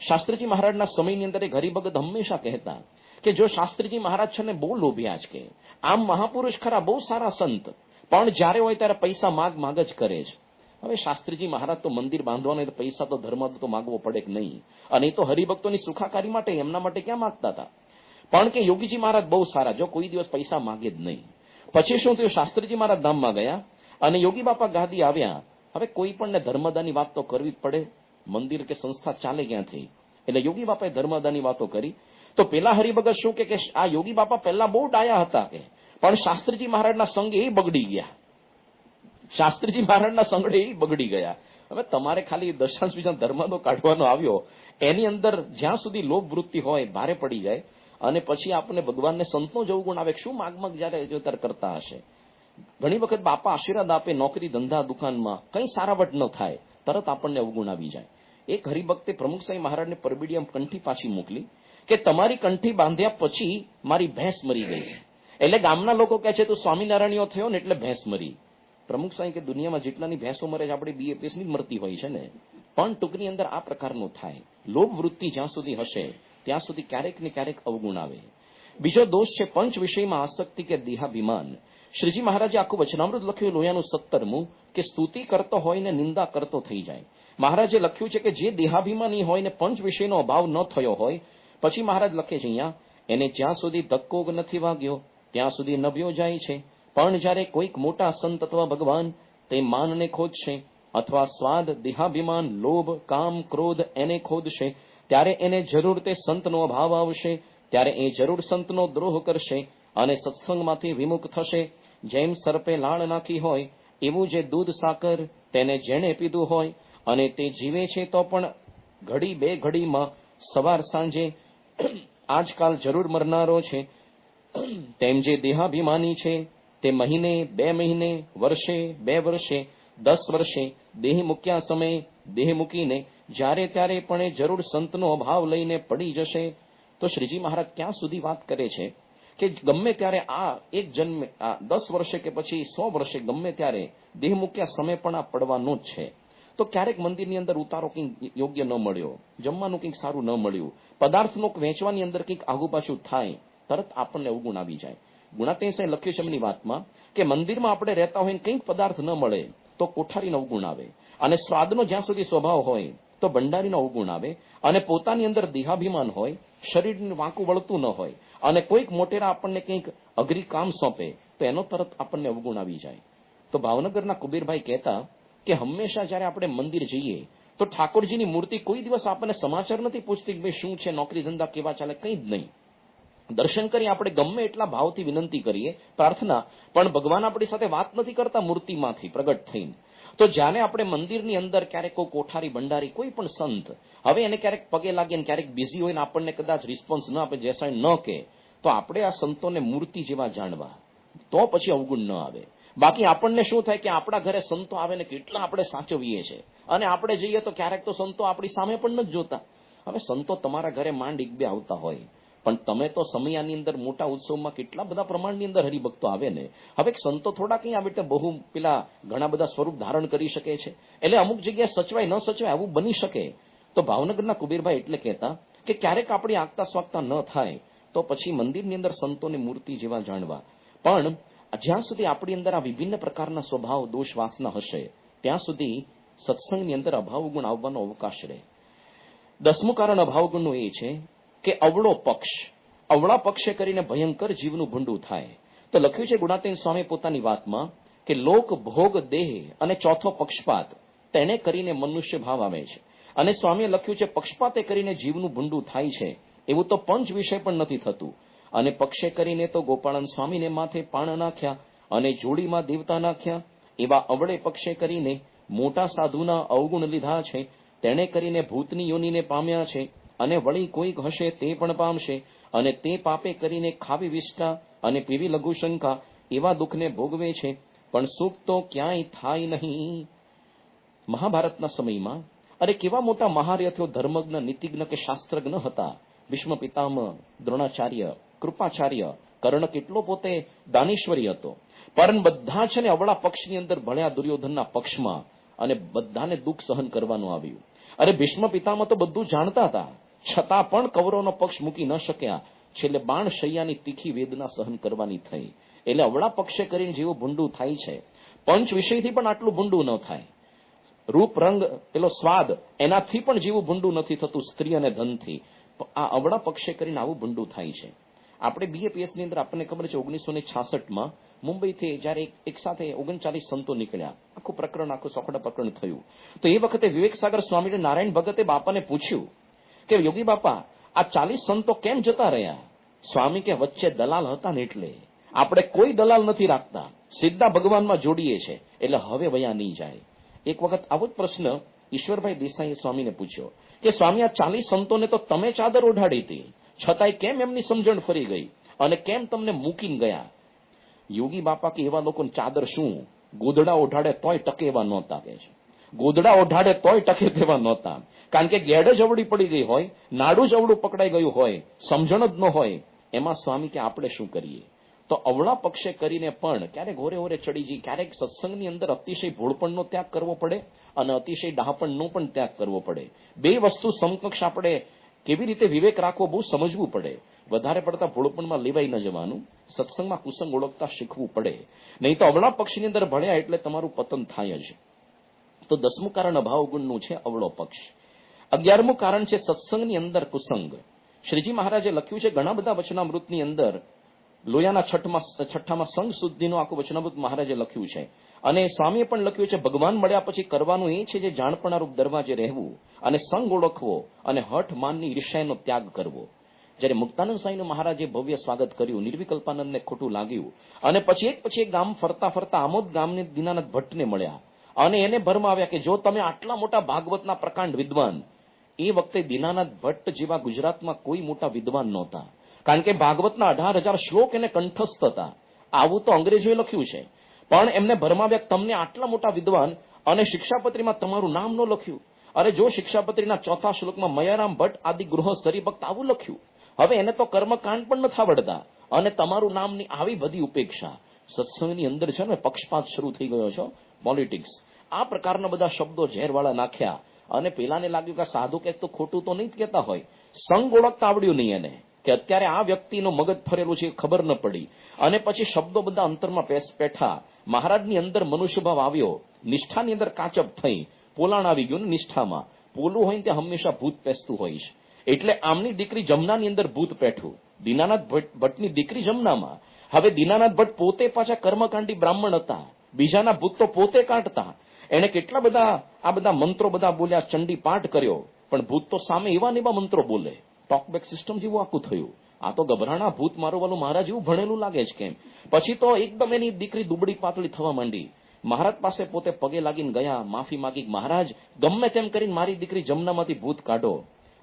S2: શાસ્ત્રીજી મહારાજના સમયની અંદર એક હરિભગત હંમેશા કહેતા કે જો શાસ્ત્રીજી મહારાજ છે ને બહુ લોભિયા જ કે આમ મહાપુરુષ ખરા, બહુ સારા સંત, પણ જ્યારે હોય ત્યારે પૈસા માગ જ કરે છે. હવે શાસ્ત્રીજી મહારાજ તો મંદિર બાંધવાનો પૈસા તો ધર્મ તો માગવો પડે કે નહીં, અને એ તો હરિભક્તોની સુખાકારી માટે, એમના માટે ક્યાં માગતા હતા. પણ કે યોગીજી મહારાજ બહુ સારા, જો કોઈ દિવસ પૈસા માગે જ નહીં. પછી શું થયું, શાસ્ત્રીજી મહારાજ ધામમાં ગયા અને યોગી બાપા ગાદી આવ્યા. હવે કોઈ પણ ધર્મદાની વાત તો કરવી જ પડે, મંદિર કે સંસ્થા ચાલે ક્યાંથી. એટલે યોગી બાપાએ ધર્મદાની વાતો કરી. તો પેલા હરિભગત શું કે આ યોગી બાપા પહેલા બહુ ડાયા હતા કે, પણ શાસ્ત્રીજી મહારાજના સંગે એ બગડી ગયા. શાસ્ત્રીજી મહારાજના સંગડે એ બગડી ગયા. હવે તમારે ખાલી દશાંશ વિશાંશ ધર્મનો કાઢવાનો આવ્યો, એની અંદર જ્યાં સુધી લોભ વૃત્તિ હોય ભારે પડી જાય, અને પછી આપણને ભગવાનને સંતનો જ અવગુણ આવે. શું માગમગ જયારે જોતર કરતા હશે. ઘણી વખત બાપા આશીર્વાદ આપે નોકરી ધંધા દુકાનમાં, કંઈ સારાવટ ન થાય, તરત આપણને અવગુણ આવી જાય. એક હરિભક્તે પ્રમુખ સાંઈ મહારાજને પરબીડિયામ કંઠી પાછી મોકલી કે તમારી કંઠી બાંધ્યા પછી મારી ભેંસ મરી ગઈ. એટલે ગામના લોકો કહે છે તું સ્વામિનારાયણીઓ થયો ને એટલે ભેંસ મરી. પ્રમુખ સાંઈ કે દુનિયામાં જેટલાની ભેંસો મરે છે આપણે BAPSની જ મરતી હોય છે ને. પણ ટૂંકની અંદર આ પ્રકારનું થાય. લોભ વૃત્તિ જ્યાં સુધી હશે ત્યાં સુધી ક્યારેક ને ક્યારેક અવગુણ આવે. બીજો દોષ છે પંચ વિષયમાં આસક્તિ કે દેહાભિમાન. શ્રીજી મહારાજે આખું વચનામૃત લખ્યું લોયાનું 17મું કે સ્તુતિ કરતો હોય ને નિંદા કરતો થઈ જાય. મહારાજે લખ્યું છે કે જે દેહાભિમાની હોય ને પંચ વિષયનો અભાવ ન થયો હોય, પછી મહારાજ લખે છે અહીંયા, એને જ્યાં સુધી ધક્કો નથી વાગ્યો ત્યાં સુધી નભ્યો જાય છે. પણ જ્યારે કોઈક મોટા સંત અથવા ભગવાન તે માનને ખોદશે અથવા સ્વાદ દેહાભિમાન લોભ કામ ક્રોધ એને ખોદશે, ત્યારે એને જરૂર તે સંતનો અભાવ આવશે. ત્યારે એ જરૂર સંતનો દ્રોહ કરશે અને સત્સંગમાંથી વિમુખ થશે. જેમ સર્પે લાળ નાખી હોય એવું જે દૂધ સાકર તેને જેણે પીધું હોય અને તે જીવે છે તો પણ ઘડી બે ઘડીમાં સવાર સાંજે આજકાલ જરૂર મરનારો છે. તેમ જે દેહાભિમાની છે તે મહિને 2 મહિને વર્ષે 2 વર્ષે 10 વર્ષે દેહ મૂક્યા સમયે દેહ મૂકીને જ્યારે ત્યારે પણ એ જરૂર સંતનો અભાવ લઈને પડી જશે. તો શ્રીજી મહારાજ ક્યાં સુધી વાત કરે છે કે ગમે ત્યારે આ એક જન્મે 10 વર્ષે કે પછી 100 વર્ષે ગમે ત્યારે દેહ મૂક્યા સમય પણ આ પડવાનો જ છે. તો ક્યારેક મંદિરની અંદર ઉતારો કંઈક યોગ્ય ન મળ્યો, જમવાનું કંઈક સારું ન મળ્યું, પદાર્થનો વેચવાની અંદર કંઈક આગુ પાછું થાય, તરત આપણને અવગુણ આવી જાય. ગુણાતીન સાહેબ લખ્યું છે એમની વાતમાં કે મંદિરમાં આપણે રહેતા હોય કંઈક પદાર્થ ન મળે તો કોઠારીનો અવગુણ આવે, અને સ્વાદનો જ્યાં સુધી સ્વભાવ હોય તો ભંડારીનો અવગુણ આવે, અને પોતાની અંદર દેહાભિમાન હોય, શરીરને વાંકું વળતું ન હોય, અને કોઈક મોટેરા આપણને કંઈક અઘરી કામ સોંપે તો એનો તરત આપણને અવગુણ આવી જાય. તો ભાવનગરના કુબીરભાઈ કહેતા કે હંમેશા જ્યારે આપણે મંદિર જઈએ તો ઠાકોરજીની મૂર્તિ કોઈ દિવસ આપણને સમાચાર નથી પૂછતી કે ભાઈ શું છે, નોકરી ધંધા કેવા ચાલે, કંઈ જ નહીં. દર્શન કરી આપણે ગમે એટલા ભાવથી વિનંતી કરીએ, પ્રાર્થના, પણ ભગવાન આપણી સાથે વાત નથી કરતા મૂર્તિમાંથી પ્રગટ થઈને. તો જ્યારે આપણે મંદિરની અંદર ક્યારેક કોઈ કોઠારી ભંડારી કોઈ પણ સંત, હવે એને ક્યારેક પગે લાગીએ ને ક્યારેક બિઝી હોય ને આપણને કદાચ રિસ્પોન્સ ન આપે, જેસાઈ ન કે, તો આપણે આ સંતોને મૂર્તિ જેવા જાણવા, તો પછી અવગુણ ન આવે. બાકી આપણને શું થાય કે આપણા ઘરે સંતો આવે ને કેટલા આપણે સાચવીએ છીએ, અને આપણે જઈએ તો ક્યારેક તો સંતો આપણી સામે પણ નથી જોતા. હવે સંતો તમારા ઘરે માંડ એક બે આવતા હોય, પણ તમે તો સમયાની અંદર મોટા ઉત્સવમાં કેટલા બધા પ્રમાણની અંદર હરિભક્તો આવે ને. હવે સંતો થોડા કંઈ આવે એટલે બહુ પેલા ઘણા બધા સ્વરૂપ ધારણ કરી શકે છે, એટલે અમુક જગ્યાએ સચવાય ન સચવાય આવું બની શકે. તો ભાવનગરના કુબીરભાઈ એટલે કહેતા કે ક્યારેક આપણી આગતા સ્વાગતા ન થાય તો પછી મંદિરની અંદર સંતોની મૂર્તિ જેવા જાણવા. પણ જ્યાં સુધી આપણી અંદર આ વિભિન્ન પ્રકારના સ્વભાવ દોષ વાસના હશે ત્યાં સુધી સત્સંગની અંદર અભાવગુણ આવવાનો અવકાશ રહે. 10મું કારણ અભાવગુણનું એ છે કે અવળો પક્ષ. અવળા પક્ષે કરીને ભયંકર જીવનું ભૂંડું થાય. તો લખ્યું છે ગુણાતીન સ્વામી પોતાની વાતમાં કે લોક ભોગ દેહ અને ચોથો પક્ષપાત તેને કરીને મનુષ્ય ભાવ આવે છે. અને સ્વામીએ લખ્યું છે પક્ષપાતે કરીને જીવનું ભૂંડું થાય છે એવું તો પંચ વિષય પણ નથી થતું. અને પક્ષે કરીને તો ગોપાળન સ્વામીને માથે પાણ નાખ્યા અને જોડીમાં દેવતા નાખ્યા. એવા અવળે પક્ષે કરીને મોટા સાધુના અવગુણ લીધા છે. તેણે કરીને ભૂતની યોનિને પામ્યા છે, અને વળી કોઈક હશે તે પણ પામશે. અને તે પાપે કરીને ખાવી વિષ્ટા અને પીવી લઘુશંકા એવા દુઃખને ભોગવે છે, પણ સુખ તો ક્યાંય થાય નહીં. મહાભારતના સમયમાં અરે કેવા મોટા મહારથીઓ ધર્મજ્ઞ નીતિજ્ઞ કે શાસ્ત્રજ્ઞ હતા. ભીષ્મ પિતામહ, દ્રોણાચાર્ય, કૃપાચાર્ય, કર્ણ કેટલો પોતે દાનેશ્વરી હતો, પરંતુ બધા છે ને અવળા પક્ષની અંદર ભળ્યા દુર્યોધનના પક્ષમાં, અને બધાને દુઃખ સહન કરવાનું આવ્યું. અરે ભીષ્મ પિતામહ તો બધું જાણતા હતા, છતાં પણ કૌરવનો પક્ષ મૂકી ન શક્યા. છેલ્લે બાણ શૈયાની તીખી વેદના સહન કરવાની થઈ. એટલે અવળા પક્ષે કરીને જેવું ભૂંડું થાય છે, પંચ વિષયથી પણ આટલું ભૂંડું ન થાય. રૂપ રંગ પેલો સ્વાદ એનાથી પણ જીવું ભૂંડું નથી થતું સ્ત્રી અને ધનથી. આ અવળા પક્ષે કરીને આવું ભૂંડું થાય છે. આપણે BAPS ની અંદર આપણને ખબર છે 1966માં મુંબઈથી જયારે એક સાથે 39 સંતો નીકળ્યા, આખું પ્રકરણ આખું સોખડા પ્રકરણ થયું. તો એ વખતે વિવેક સાગર સ્વામી નારાયણ ભગતે બાપાને પૂછ્યું કે યોગી બાપા આ 40 સંતો કેમ જતા રહ્યા? સ્વામી કે વચ્ચે દલાલ હતા ને એટલે. આપણે કોઈ દલાલ નથી રાખતા, સીધા ભગવાનમાં જોડીએ છે, એટલે હવે વયા નહીં જાય. એક વખત આવો જ પ્રશ્ન ઈશ્વરભાઈ દેસાઈએ સ્વામીને પૂછ્યો કે સ્વામી આ 40 સંતોને તો તમે ચાદર ઓઢાડી હતી, છતાંય કેમ એમની સમજણ ફરી ગઈ અને કેમ તમને મૂકીને ગયા? યોગી બાપા કે એવા લોકોને ચાદર શું, ગોદડા ઓઢાડે તોય ટકે એવા નહોતા કે છે. ગોદડા ઓઢાડે તોય ટકે તેવા નહોતા, કારણ કે ગેડ જ અવળી પડી ગઈ હોય, નાડું જ અવળું પકડાઈ ગયું હોય, સમજણ જ ન હોય. એમાં સ્વામી કે આપણે શું કરીએ? તો અવળા પક્ષે કરીને પણ ક્યારેક હોરે હોરે ચડી જઈ, ક્યારેક સત્સંગની અંદર અતિશય ભોળપણનો ત્યાગ કરવો પડે અને અતિશય ડાહપણનો પણ ત્યાગ કરવો પડે. બે વસ્તુ સમકક્ષ આપણે કેવી રીતે વિવેક રાખવો બહુ સમજવું પડે. વધારે પડતા ભોળપણમાં લેવાઈ ન જવાનું, સત્સંગમાં કુસંગ ઓળખતા શીખવું પડે. નહીં તો અવળા પક્ષની અંદર ભળ્યા એટલે તમારું પતન થાય જ. તો 10મું કારણ અભાવ ગુણનું છે અવળો પક્ષ. 11મું કારણ છે સત્સંગની અંદર કુસંગ. શ્રીજી મહારાજે લખ્યું છે ઘણા બધા વચનામૃતની અંદર, લોયાના છઠ્ઠામાં સંઘ શુદ્ધિનું આખું વચનામૃત મહારાજે લખ્યું છે. અને સ્વામીએ પણ લખ્યું છે ભગવાન મળ્યા પછી કરવાનું એ છે જે જાણપણારૂપ દરવાજે રહેવું અને સંગ ઓળખવો અને હઠ માનની ઈર્ષ્યાનો ત્યાગ કરવો. જ્યારે મુક્તાનંદ સ્વામીનું મહારાજે ભવ્ય સ્વાગત કર્યું, નિર્વિકલ્પાનંદને ખોટું લાગ્યું અને પછી એક ગામ ફરતા ફરતા આમોદ ગામને દીનાનાથ ભટ્ટને મળ્યા અને એને ભરમાવ્યા કે જો તમે આટલા મોટા ભાગવતના પ્રકાંડ વિદ્વાન, એ વખતે દીનાનાથ ભટ્ટ જેવા ગુજરાતમાં કોઈ મોટા વિદ્વાન નહોતા, કારણ કે ભાગવતના 18,000 શ્લોક એને કંઠસ્થ હતા. આવું તો અંગ્રેજોએ લખ્યું છે, પણ એમને ભરમાવ્યા તમને આટલા મોટા વિદ્વાન અને શિક્ષાપત્રીમાં તમારું નામ ન લખ્યું. અરે જો શિક્ષાપત્રીના 4થા શ્લોકમાં મયારામ ભટ્ટ આદિ ગૃહસ્થ હરિભક્ત આવું લખ્યું. હવે એને તો કર્મકાંડ પણ નથી આવડતા અને તમારું નામની આવી બધી ઉપેક્ષા. સત્સંગની અંદર છે ને પક્ષપાત શરૂ થઈ ગયો છે, પોલિટિક્સ. આ પ્રકારના બધા શબ્દો ઝેરવાળા નાખ્યા અને પેલાને લાગ્યું કે સાધુ કે તો ખોટું તો નહીં જ કહેતા હોય. સંગ ઓળખતા આવડ્યું નહીં એને, કે અત્યારે આ વ્યક્તિનું મગજ ફરેલું છે ખબર ન પડી અને પછી શબ્દો બધા અંતરમાં પેઠા. મહારાજની અંદર મનુષ્યભાવ આવ્યો, નિષ્ઠાની અંદર કાચપ થઈ, પોલાણ આવી ગયું ને નિષ્ઠામાં. પોલું હોય ને ત્યાં હંમેશા ભૂત પેસતું હોય છે. એટલે આમની દીકરી જમનાની અંદર ભૂત પેઠું, દીનાનાથ ભટ્ટની દીકરી જમનામાં. હવે દીનાનાથ ભટ્ટ પોતે પાછા કર્મકાંડી બ્રાહ્મણ હતા, બીજાના ભૂત તો પોતે કાઢતા. એને કેટલા બધા આ બધા મંત્રો બધા બોલ્યા, ચંડી પાઠ કર્યો, પણ ભૂત તો સામે એવા ને એવા મંત્રો બોલે. ટોકબેક સિસ્ટમ જેવું આખું થયું. આ તો ગભરાણા ભૂત મારું વાલું મહારાજ એવું ભણેલું લાગે છે કેમ. પછી તો એકદમ એની દીકરી દુબળી પાતળી થવા માંડી. મહારાજ પાસે પોતે પગે લાગીને ગયા, માફી માંગી, મહારાજ ગમે તેમ કરીને મારી દીકરી જમનામાંથી ભૂત કાઢો.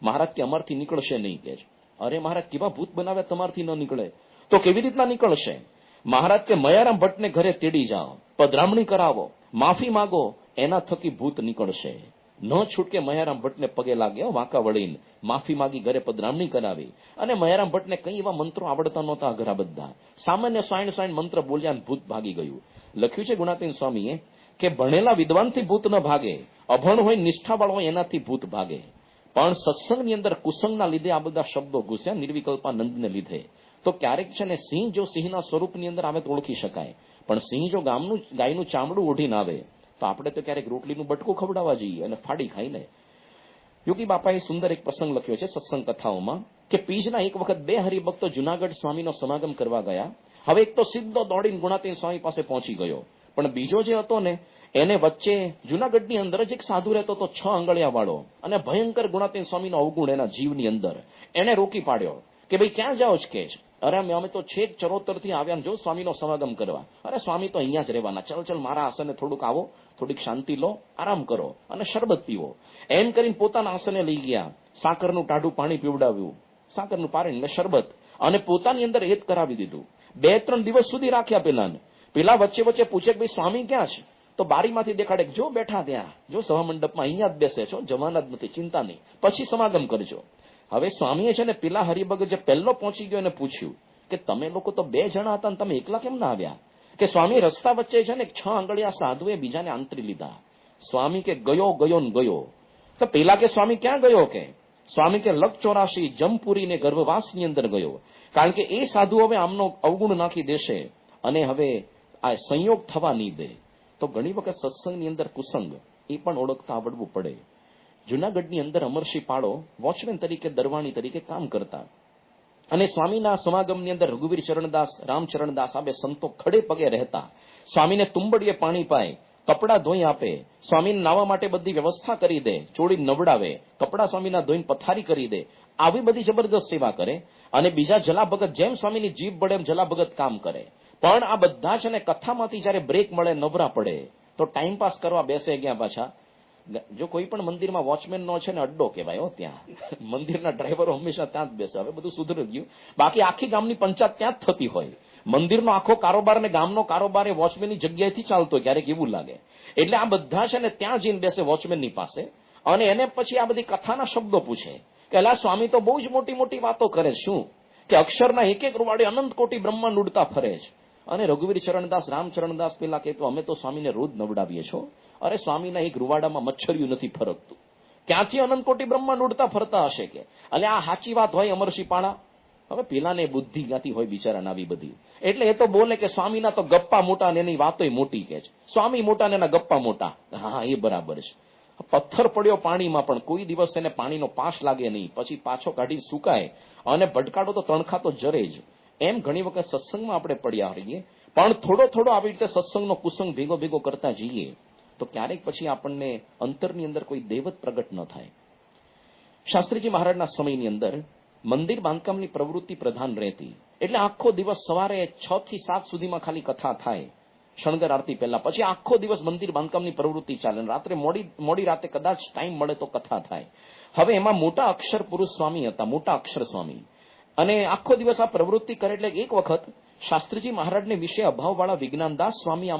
S2: મહારાજ કે અમારથી નીકળશે નહીં કે. અરે મહારાજ કેવા ભૂત બનાવ્યા તમારથી ન નીકળે? તો કેવી રીતના નીકળશે? મહારાજ કે મયારામ ભટ્ટને ઘરે તેડી જાઓ, પધરામણી કરાવો, માફી માંગો, એના થકી ભૂત નીકળશે. ન છૂટકે મયારામ ભટ્ટને પગે લાગ્યો, વાંકા વળીને માફી માંગી, ઘરે પધરામણી કરાવી. અને મયારામ ભટ્ટને કઈ એવા મંત્રો આવડતા નહોતા અઘરા બધા, સામાન્ય સાઈન મંત્ર બોલ્યા અને ભૂત ભાગી ગયું. લખ્યું છે ગુણાતીન સ્વામીએ કે ભણેલા વિદ્વાનથી ભૂત ન ભાગે, અભણ હોય નિષ્ઠાવાળો હોય એનાથી ભૂત ભાગે. પણ સત્સંગની અંદર કુસંગના લીધે આ બધા શબ્દો ઘૂસ્યા, નિર્વિકલ્પાનંદને લીધે. તો ક્યારેક છે ને સિંહ જો સિંહના સ્વરૂપની અંદર આવે તો ઓળખી શકાય, પણ સિંહ જો ગાયનું ચામડું ઓઢીને આવે તો આપણે તો ક્યારેક રોટલીનું બટકું ખવડાવવા જઈએ અને ફાડી ખાઈને. યોગી બાપાએ સુંદર એક પ્રસંગ લખ્યો છે સત્સંગ કથાઓમાં કે પીજના એક વખત 2 હરિભક્તો જુનાગઢ સ્વામીનો સમાગમ કરવા ગયા. હવે એક તો સીધો દોડીને ગુણાતીન સ્વામી પાસે પહોંચી ગયો, પણ બીજો જે હતો ને એને વચ્ચે જુનાગઢની અંદર જ એક સાધુ રહેતો હતો, 6 આંગળિયા વાળો, અને ભયંકર ગુણાતીન સ્વામીનો અવગુણ એના જીવની અંદર. એને રોકી પાડ્યો કે ભાઈ ક્યાં જાઓ છો કે? અરે અમે તો છેક ચરોતરથી આવ્યા જો સ્વામીનો સમાગમ કરવા. અરે સ્વામી તો અહીંયા જ રહેવાના, ચલ મારા આસને થોડુંક આવો, થોડીક શાંતિ લો, આરામ કરો અને શરબત પીવો. એમ કરીને પોતાના આસને લઈ ગયા, સાકરનું ટાઢું પાણી પીવડાવ્યું, સાકરનું પાણી એટલે શરબત, અને પોતાની અંદર હેત કરાવી દીધું. 2-3 દિવસ સુધી રાખ્યા પેલાને. પેલા વચ્ચે પૂછે કે ભાઈ સ્વામી ક્યાં છે? તો બારીમાંથી દેખાડે જો બેઠા ત્યાં, જો સભા મંડપમાં અહીંયા જ બેસે છો, જવાના જ નથી, ચિંતા નહીં, પછી સમાગમ કરજો. હવે સ્વામીએ છે ને પેલા હરિભગત જે પહેલો પહોંચી ગયો એને પૂછ્યું કે તમે લોકો તો 2 જણા હતા ને તમે એકલા કેમ ના આવ્યા? કે સ્વામી રસ્તા વચ્ચે છે ને 6 આંગળિયા સાધુએ બીજાને આંતરી લીધા. સ્વામી કે ગયો ને ગયો. તો પેલા કે સ્વામી ક્યાં ગયો? કે સ્વામી કે લક 84 જમપુરી ને ગર્ભવાસની અંદર ગયો, કારણ કે એ સાધુ હવે આમનો અવગુણ નાખી દેશે અને હવે આ સંયોગ થવા નહીં દે. તો ઘણી વખત સત્સંગની અંદર કુસંગ એ પણ ઓળખતા આવડવું પડે. જુનાગઢની અંદર અમરસિંહ પાળો વોચમેન તરીકે, દરવાણી તરીકે કામ કરતા, અને સ્વામીના સમાગમની અંદર રઘુવીર ચરણદાસ, રામચરણદાસ આ બે સંતો ખડે પગે રહેતા. સ્વામીને તુંબડીએ પાણી પાય, કપડાં ધોઈ આપે, સ્વામીને નાવા માટે બધી વ્યવસ્થા કરી દે, ચોળી નવડાવે, કપડાં સ્વામીના ધોઈને પથારી કરી દે, આવી બધી જબરદસ્ત સેવા કરે. અને બીજા જલા ભગત જેમ સ્વામીની જીભ બળે એમ જલા ભગત કામ કરે. પણ આ બધા છે ને કથામાંથી જયારે બ્રેક મળે, નવરા પડે, તો ટાઈમપાસ કરવા બેસે ગયા પાછા. જો કોઈ પણ મંદિરમાં વોચમેન નો છે ને અડ્ડો કહેવાય હો, ત્યાં મંદિરના ડ્રાઈવરો હંમેશા ત્યાં જ બેસે. હવે બધું સુધરી ગયું, બાકી આખી ગામની પંચાયત ત્યાં જ થતી હોય. મંદિરનો આખો કારોબાર અને ગામનો કારોબાર એ વોચમેનની જગ્યાએથી ચાલતો હોય, ક્યારેક એવું લાગે. એટલે આ બધા છે ને ત્યાં જઈને બેસે વોચમેનની પાસે, અને એને પછી આ બધી કથાના શબ્દો પૂછે કે અલા સ્વામી તો બહુ જ મોટી મોટી વાતો કરે, શું કે અક્ષરના એક એક રૂવાડે અનંત કોટી બ્રહ્માંડ ઉડતા ફરે છે. અને રઘુવીર ચરણદાસ, રામચરણદાસ પેલા કહેતો અમે તો સ્વામીને રોજ નવડાવીએ છો. અરે સ્વામીના એક રૂવાડામાં મચ્છરિયું નથી ફરકતું, ક્યાંથી અનંત કોટી બ્રહ્માંડ ઉડતા ફરતા હશે કે. એટલે આ સાચી વાત હોય અમરસિંહ પાળા. હવે પેલાને બુદ્ધિ ક્યાંથી હોય બિચારાને આવી બધી. એટલે એ તો બોલે કે સ્વામીના તો ગપ્પા મોટા ને એની વાતોય મોટી કે છે. સ્વામી મોટા ને એના ગપ્પા મોટા. હા એ બરાબર છે. પથ્થર પડ્યો પાણીમાં પણ કોઈ દિવસ એને પાણીનો પાશ લાગે નહીં, પછી પાછો કાઢી સુકાય, અને ભટકાડો તો તણખા તો જરે જ. એમ ઘણી વખત સત્સંગમાં આપણે પડ્યા રહીએ, પણ થોડો થોડો આવી રીતે સત્સંગનો કુસંગ ભેગો ભેગો કરતા જઈએ તો ક્યારેક પછી આપણને અંતરની અંદર કોઈ દેવત પ્રગટ ન થાય. શાસ્ત્રીજી મહારાજના સમયની અંદર મંદિર બાંધકામની પ્રવૃત્તિ પ્રધાન રહેતી. એટલે આખો દિવસ સવારે 6 થી 7 સુધીમાં ખાલી કથા થાય, શણગાર આરતી પહેલા. પછી આખો દિવસ મંદિર બાંધકામની પ્રવૃત્તિ ચાલે, રાત્રે મોડી રાતે કદાચ ટાઈમ મળે તો કથા થાય. હવે એમાં મોટા અક્ષર પુરુષ સ્વામી હતા, મોટા અક્ષર સ્વામી, અને આખો દિવસ આ પ્રવૃત્તિ કરે. એટલે એક વખત શાસ્ત્રીજી મહારાજને વિશે અભાવવાળા વિજ્ઞાનદાસ સ્વામી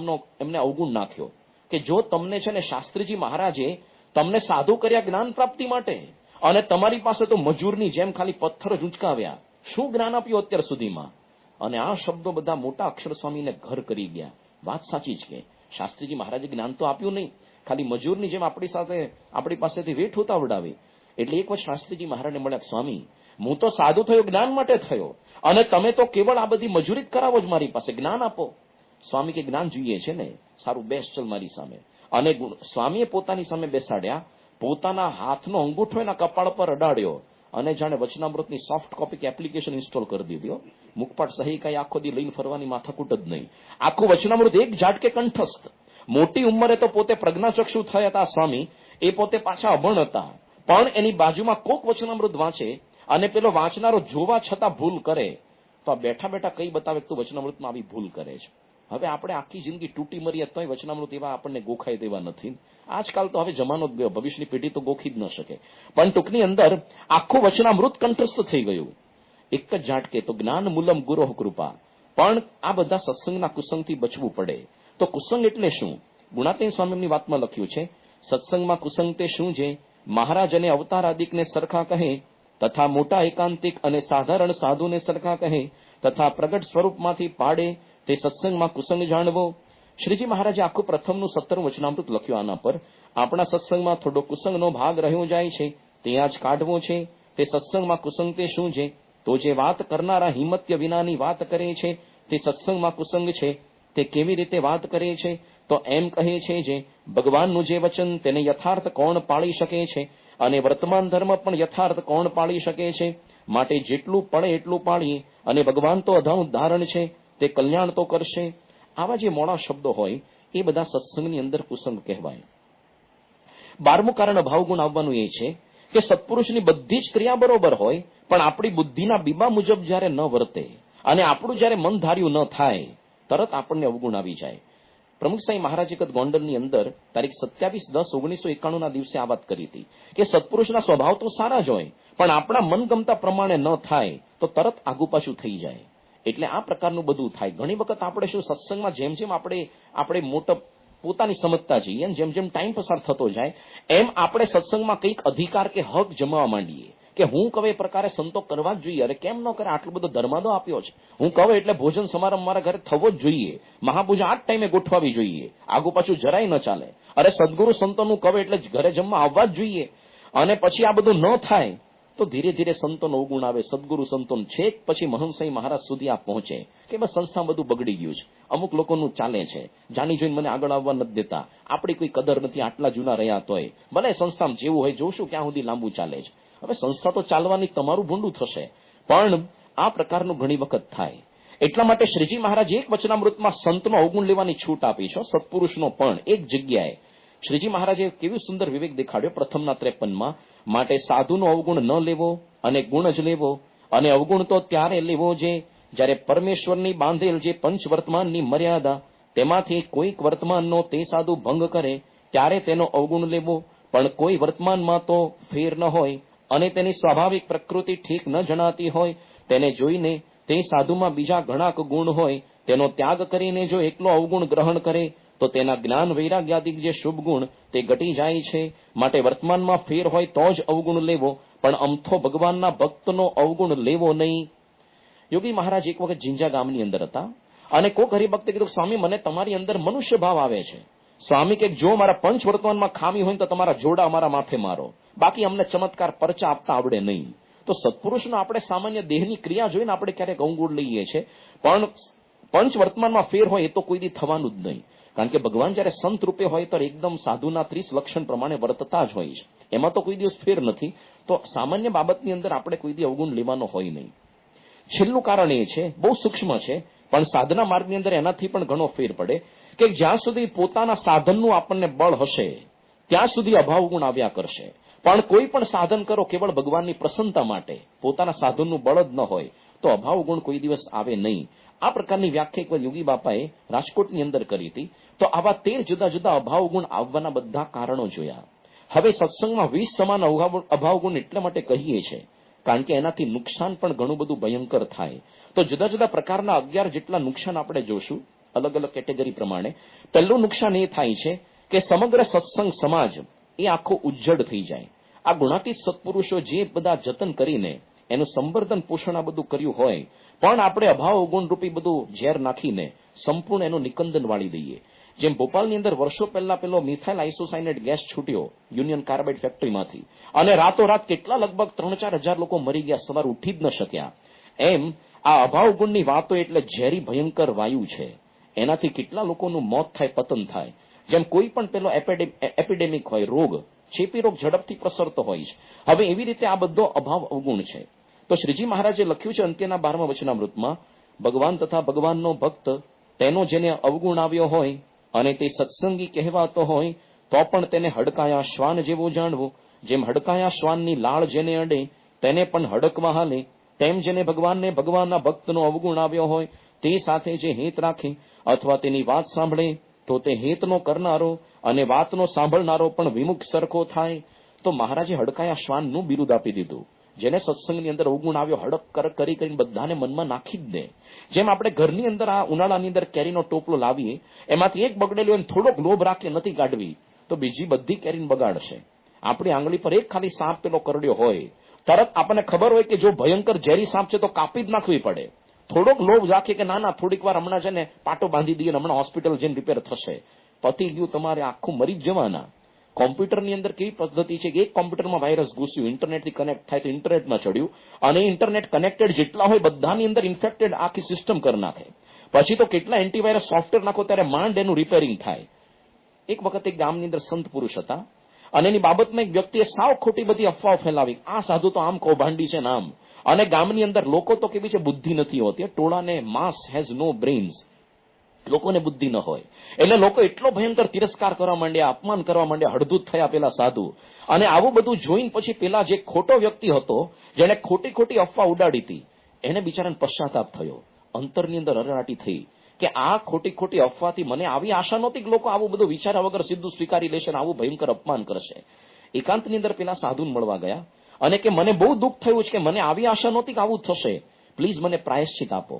S2: એમને અવગુણ નાખ્યો કે જો તમને છે ને શાસ્ત્રીજી મહારાજે તમને સાધુ કર્યા જ્ઞાન પ્રાપ્તિ માટે, અને તમારી પાસે તો મજૂરની જેમ ખાલી પથ્થર જ ઉંચકાવ્યા, શું જ્ઞાન આપ્યું અત્યાર સુધીમાં. અને આ શબ્દો બધા મોટા અક્ષર સ્વામીને ઘર કરી ગયા. વાત સાચી જ કે શાસ્ત્રીજી મહારાજે જ્ઞાન તો આપ્યું નહીં, ખાલી મજૂરની જેમ આપણી પાસેથી વેઠ ઉતાવડાવી. એટલે એક વખત શાસ્ત્રીજી મહારાજને મળ્યા, સ્વામી હું તો સાધુ થયો જ્ઞાન માટે થયો, અને તમે તો કેવળ આ બધી મજૂરી જ કરાવો જ મારી પાસે, જ્ઞાન આપો. સ્વામી કે જ્ઞાન જોઈએ છે ને, સારું બેસ ચલ મારી સામે. અને સ્વામીએ પોતાની સામે બેસાડ્યા, પોતાના હાથનો અંગૂઠો એના કપાળ પર અડાડ્યો, અને જાણે વચનામૃતની સોફ્ટ કોપી કે એપ્લિકેશન ઇન્સ્ટોલ કરી દીધી. મુખપાટ સહી કઈ આખો દી લઈને ફરવાની માથાકૂટ જ નહીં. આખું વચનામૃત એક ઝાટકે કંઠસ્થ. મોટી ઉંમરે તો પોતે પ્રજ્ઞાચક્ષુ થયા હતા સ્વામી, એ પોતે પાછા અભણ હતા, પણ એની બાજુમાં કોક વચનામૃત વાંચે, અને પેલો વાંચનારો જોવા છતાં ભૂલ કરે, તો આ બેઠા બેઠા કઈ બતાવે તું વચનામૃતમાં આવી ભૂલ કરે છે. હવે આપણે આખી જિંદગી તૂટી મરીએ તોય વચનામૃત એવા આપણને ગોખાય તેવા નથી. આજકાલ તો હવે જમાનો જ ગયો, ભવિષ્યની પેઢી તો ગોખી જ ન શકે. પણ ટૂંકની અંદર આખું વચનામૃત કંઠસ્થ થઈ ગયું એક જ ઝાટકે. તો જ્ઞાન મૂલમ ગુરોહ કૃપા. પણ આ બધા સત્સંગના કુસંગથી બચવું પડે. તો કુસંગ એટલે શું? ગુણાતીન સ્વામીની વાતમાં લખ્યું છે, સત્સંગમાં કુસંગ તે શું છે? મહારાજ અને અવતાર આદિકને સરખા કહે, તથા મોટા એકાંતિક અને સાધારણ સાધુને સરખા કહે, તથા પ્રગટ સ્વરૂપમાંથી પાડે, તે સત્સંગમાં કુસંગ જાણવો. શ્રીજી મહારાજે આખું પ્રથમનું 17 વચનામૃત લખ્યું આના પર. આપણા સત્સંગમાં થોડો કુસંગનો ભાગ રહ્યો જાય છે, ત્યાં જ કાઢવો છે. તે સત્સંગમાં કુસંગ તે શું છે? તો જે વાત કરનારા હિંમત્ય વિનાની વાત કરે છે તે સત્સંગમાં કુસંગ છે. તે કેવી રીતે વાત કરે છે? તો એમ કહે છે જે ભગવાનનું જે વચન તેને યથાર્થ કોણ પાળી શકે છે, અને વર્તમાન ધર્મ પણ યથાર્થ કોણ પાળી શકે છે? માટે જેટલું પડે એટલું પાળીએ, અને ભગવાન તો અધાઉં ધારણ છે, તે કલ્યાણ તો કરશે. આવા જે મોડા શબ્દો હોય એ બધા સત્સંગની અંદર કુસંગ કહેવાય. 12મું કારણ અભાવગુણ આવવાનું એ છે કે સત્પુરુષની બધી જ ક્રિયા બરોબર હોય, પણ આપણી બુદ્ધિના બીબા મુજબ જ્યારે ન વર્તે, અને આપણું જ્યારે મન ધાર્યું ન થાય, તરત આપણને અવગુણ આવી જાય. પ્રમુખ સાંઈ મહારાજ એક ગોંડલની અંદર તારીખ 27/10/1991 ના દિવસે આ વાત કરી હતી કે સત્પુરુષના સ્વભાવ તો સારા જ હોય, પણ આપણા મનગમતા પ્રમાણે ન થાય તો તરત આગુ પાછું થઈ જાય. એટલે આ પ્રકારનું બધું થાય. ઘણી વખત આપણે શું સત્સંગમાં જેમ જેમ આપણે મોટા પોતાની સમજતા જઈએ, જેમ જેમ ટાઈમ પસાર થતો જાય, એમ આપણે સત્સંગમાં કંઈક અધિકાર કે હક જમાવવા માંડીએ કે હું કહે એ પ્રકારે સંતો કરવા જ જોઈએ. અરે કેમ ન કરે, આટલો બધો ધર્માદો આપ્યો છે, હું કહું એટલે ભોજન સમારંભ મારા ઘરે થવો જ જોઈએ, મહાપૂજા આ જ ટાઈમે ગોઠવાવી જોઈએ, આગુ પાછું જરાય ન ચાલે. અરે સદગુરુ સંતોનું કહે એટલે ઘરે જમવા આવવા જ જોઈએ. અને પછી આ બધું ન થાય તો ધીરે ધીરે સંતોનો અવગુણ આવે, સદગુરુ સંતોન છેક પછી મહંસાઈ મહારાજ સુધી આ પહોંચે કે બસ સંસ્થા બધું બગડી ગયું છે, અમુક લોકોનું ચાલે છે, જાણી જોઈને મને આગળ આવવા નથી દેતા, આપણી કોઈ કદર નથી, આટલા જૂના રહ્યા તોય, ભલે સંસ્થામાં જેવું હોય જોશું ક્યાં સુધી લાંબુ ચાલે છે. હવે સંસ્થા તો ચાલવાની, તમારું ભૂંડું થશે, પણ આ પ્રકારનું ઘણી વખત થાય. એટલા માટે શ્રીજી મહારાજ એક વચનામૃતમાં સંતનો અવગુણ લેવાની છૂટ આપી છે, સત્પુરુષનો પણ. એક જગ્યાએ શ્રીજી મહારાજે કેવું સુંદર વિવેક દેખાડ્યો પ્રથમના 53માં. માટે સાધુનો અવગુણ ન લેવો અને ગુણ જ લેવો, અને અવગુણ તો ત્યારે લેવો જ્યારે પરમેશ્વરની બાંધેલ જે પંચવર્તમાનની મર્યાદા તેમાંથી કોઈક વર્તમાનનો તે સાધુ ભંગ કરે ત્યારે તેનો અવગુણ લેવો. પણ કોઈ વર્તમાનમાં તો ફેર ન હોય અને તેની સ્વાભાવિક પ્રકૃતિ ઠીક ન જણાતી હોય, તેને જોઈને તે સાધુમાં બીજા ઘણા ગુણ હોય તેનો ત્યાગ કરીને જો એકલો અવગુણ ગ્રહણ કરે તો તેના જ્ઞાન વૈરાગ્યાદિક જે શુભ ગુણ તે ઘટી જાય છે. માટે વર્તમાનમાં ફેર હોય તો જ અવગુણ લેવો, પણ અમથો ભગવાનના ભક્તનો અવગુણ લેવો નહીં. યોગી મહારાજ એક વખત ઝીંઝા ગામની અંદર હતા અને કોક હરિભક્તે કીધું, સ્વામી મને તમારી અંદર મનુષ્ય ભાવ આવે છે. સ્વામી કે જો મારા પંચ વર્તમાનમાં ખામી હોય તો તમારા જોડા અમારા માથે મારો, બાકી અમને ચમત્કાર પરચા આપતા આવડે નહીં. તો સત્પુરુષનો આપણે સામાન્ય દેહની ક્રિયા જોઈને આપણે ક્યારેક અવગુણ લઈએ છીએ, પણ પંચ વર્તમાનમાં ફેર હોય એ તો કોઈ દી થવાનું જ નહીં. કારણ કે ભગવાન જયારે સંત રૂપે હોય તો એકદમ સાધુના 30 લક્ષણ પ્રમાણે વર્તતા જ હોય છે, એમાં તો કોઈ દિવસ ફેર નથી. તો સામાન્ય બાબતની અંદર આપણે કોઈ દી અવગુણ લેવાનો હોય નહીં. છેલ્લું કારણ એ છે, બહુ સૂક્ષ્મ છે, પણ સાધના માર્ગની અંદર એનાથી પણ ઘણો ફેર પડે કે જ્યાં સુધી પોતાના સાધનનું આપણને બળ હશે ત્યાં સુધી અભાવ ગુણ આવ્યા કરશે. પણ કોઈ પણ સાધન કરો કેવળ ભગવાનની પ્રસન્નતા માટે, પોતાના સાધનનું બળ જ ન હોય તો અભાવ ગુણ કોઈ દિવસ આવે નહીં. આ પ્રકારની વ્યાખ્યા એકવાર યોગી બાપાએ રાજકોટની અંદર કરી હતી. તો આવા 13 જુદા જુદા અભાવ ગુણ આવવાના બધા કારણો જોયા. હવે સત્સંગમાં 20 સમાન અભાવ ગુણ એટલા માટે કહીએ છીએ કારણ કે એનાથી નુકસાન પણ ઘણું બધું ભયંકર થાય. તો જુદા જુદા પ્રકારના 11 જેટલા નુકસાન આપણે જોશું અલગ અલગ કેટેગરી પ્રમાણે. પહેલું નુકસાન એ થાય છે કે સમગ્ર સત્સંગ સમાજ એ આખો ઉજ્જડ થઈ જાય. આ ગુણાતીત સત્પુરુષો જે બધા જતન કરીને એનું સંવર્ધન પોષણ આ બધું કર્યું હોય, પણ આપણે અભાવ ગુણ રૂપી બધું ઝેર નાખીને સંપૂર્ણ એનું નિકંદન વાળી દઈએ. જેમ ભોપાલની અંદર વર્ષો પહેલા પેલો મિથાઇલ આઇસોસાયનેટ ગેસ છૂટ્યો યુનિયન કાર્બાઇડ ફેક્ટરીમાંથી, અને રાતોરાત કેટલા લગભગ 3-4 હજાર લોકો મરી ગયા, સવાર ઉઠી જ ન શક્યા. એમ આ અભાવ ગુણની વાતો એટલે ઝેરી ભયંકર વાયુ છે, એનાથી કેટલા લોકોનું મોત થાય, પતન થાય. જેમ કોઈ પણ પેલો એપિડેમિક હોય, રોગ, ચેપી રોગ ઝડપથી પ્રસરતો હોય છે. હવે એવી રીતે આ બધો અભાવ અવગુણ છે. તો શ્રીજી મહારાજે લખ્યું છે અંત્યના 12મા વચનામૃતમાં, ભગવાન તથા ભગવાનનો ભક્ત તેનો જેને અવગુણ આવ્યો હોય અને તે સત્સંગી કહેવાતો હોય તો પણ તેને હડકાયા શ્વાન જેવો જાણવો. જેમ હડકાયા શ્વાનની લાળ જેને અડે તેને પણ હડકવા હાલે, તેમ જેને ભગવાનને ભગવાનના ભક્તનો અવગુણ આવ્યો હોય તે સાથે જે હેત રાખે અથવા તેની વાત સાંભળે તો તે હેતનો કરનારો અને વાતનો સાંભળનારો પણ વિમુખ સરખો થાય. તો મહારાજે હડકાયા શ્વાનનું બિરુદ આપી દીધું. જેને સત્સંગની અંદર અવગુણ આવ્યો હડક કરીને બધાને મનમાં નાખી જ દે. જેમ આપણે ઘરની અંદર આ ઉનાળાની અંદર કેરીનો ટોપલો લાવીએ, એમાંથી એક બગડેલું હોય થોડોક લોભ રાખી નથી કાઢવી તો બીજી બધી કેરીને બગાડશે. આપણી આંગળી પર એક ખાલી સાપ પેલો કરડ્યો હોય, તરત આપણને ખબર હોય કે જો ભયંકર ઝેરી સાપ છે તો કાપી જ નાખવી પડે. થોડોક લોભ રાખીએ કે ના થોડીક વાર હમણાં છે ને પાટો બાંધી દઈએ, હમણાં હોસ્પિટલ જઈને રિપેર થશે, પતી ગયું, તમારે આખું મરી જ જવાના. કોમ્પ્યુટરની અંદર કેવી પદ્ધતિ છે કે એક કોમ્પ્યુટરમાં વાયરસ ઘૂસ્યું, ઇન્ટરનેટથી કનેક્ટ થાય તો ઇન્ટરનેટમાં ચડ્યું, અને ઇન્ટરનેટ કનેક્ટેડ જેટલા હોય બધાની અંદર ઇન્ફેક્ટેડ આખી સિસ્ટમ કરી નાખે. પછી તો કેટલા એન્ટીવાયરસ સોફ્ટવેર નાખો ત્યારે માંડ એનું રિપેરિંગ થાય. એક વખત એક ગામની અંદર સંત પુરુષ હતા અને એની બાબતમાં એક વ્યક્તિએ સાવ ખોટી બધી અફવાઓ ફેલાવી, આ સાધુ તો આમ કૌભાંડી છે નામ. અને ગામની અંદર લોકો તો કેવી છે, બુદ્ધિ નથી હોતી, ટોળાને માસ હેઝ નો બ્રેઇન્સ, લોકોને બુદ્ધિ ન હોય એટલે લોકો એટલો ભયંકર તિરસ્કાર કરવા માંડ્યા, અપમાન કરવા માંડ્યા, હળદૂત થયા પેલા સાધુ. અને આવું બધું જોઈને પછી પેલા જે ખોટો વ્યક્તિ હતો જેને ખોટી અફવા ઉડાડી હતી એને બિચારાને પશ્ચાતાપ થયો, અંતરની અંદર અરરાટી થઈ કે આ ખોટી અફવાથી મને આવી આશા નહોતી કે લોકો આવું બધું વિચાર્યા વગર સીધું સ્વીકારી લેશે અને આવું ભયંકર અપમાન કરશે. એકાંતની અંદર પેલા સાધુને મળવા ગયા અને કે મને બહુ દુઃખ થયું છે કે મને આવી આશા નહોતી કે આવું થશે, પ્લીઝ મને પ્રાયશ્ચિત આપો.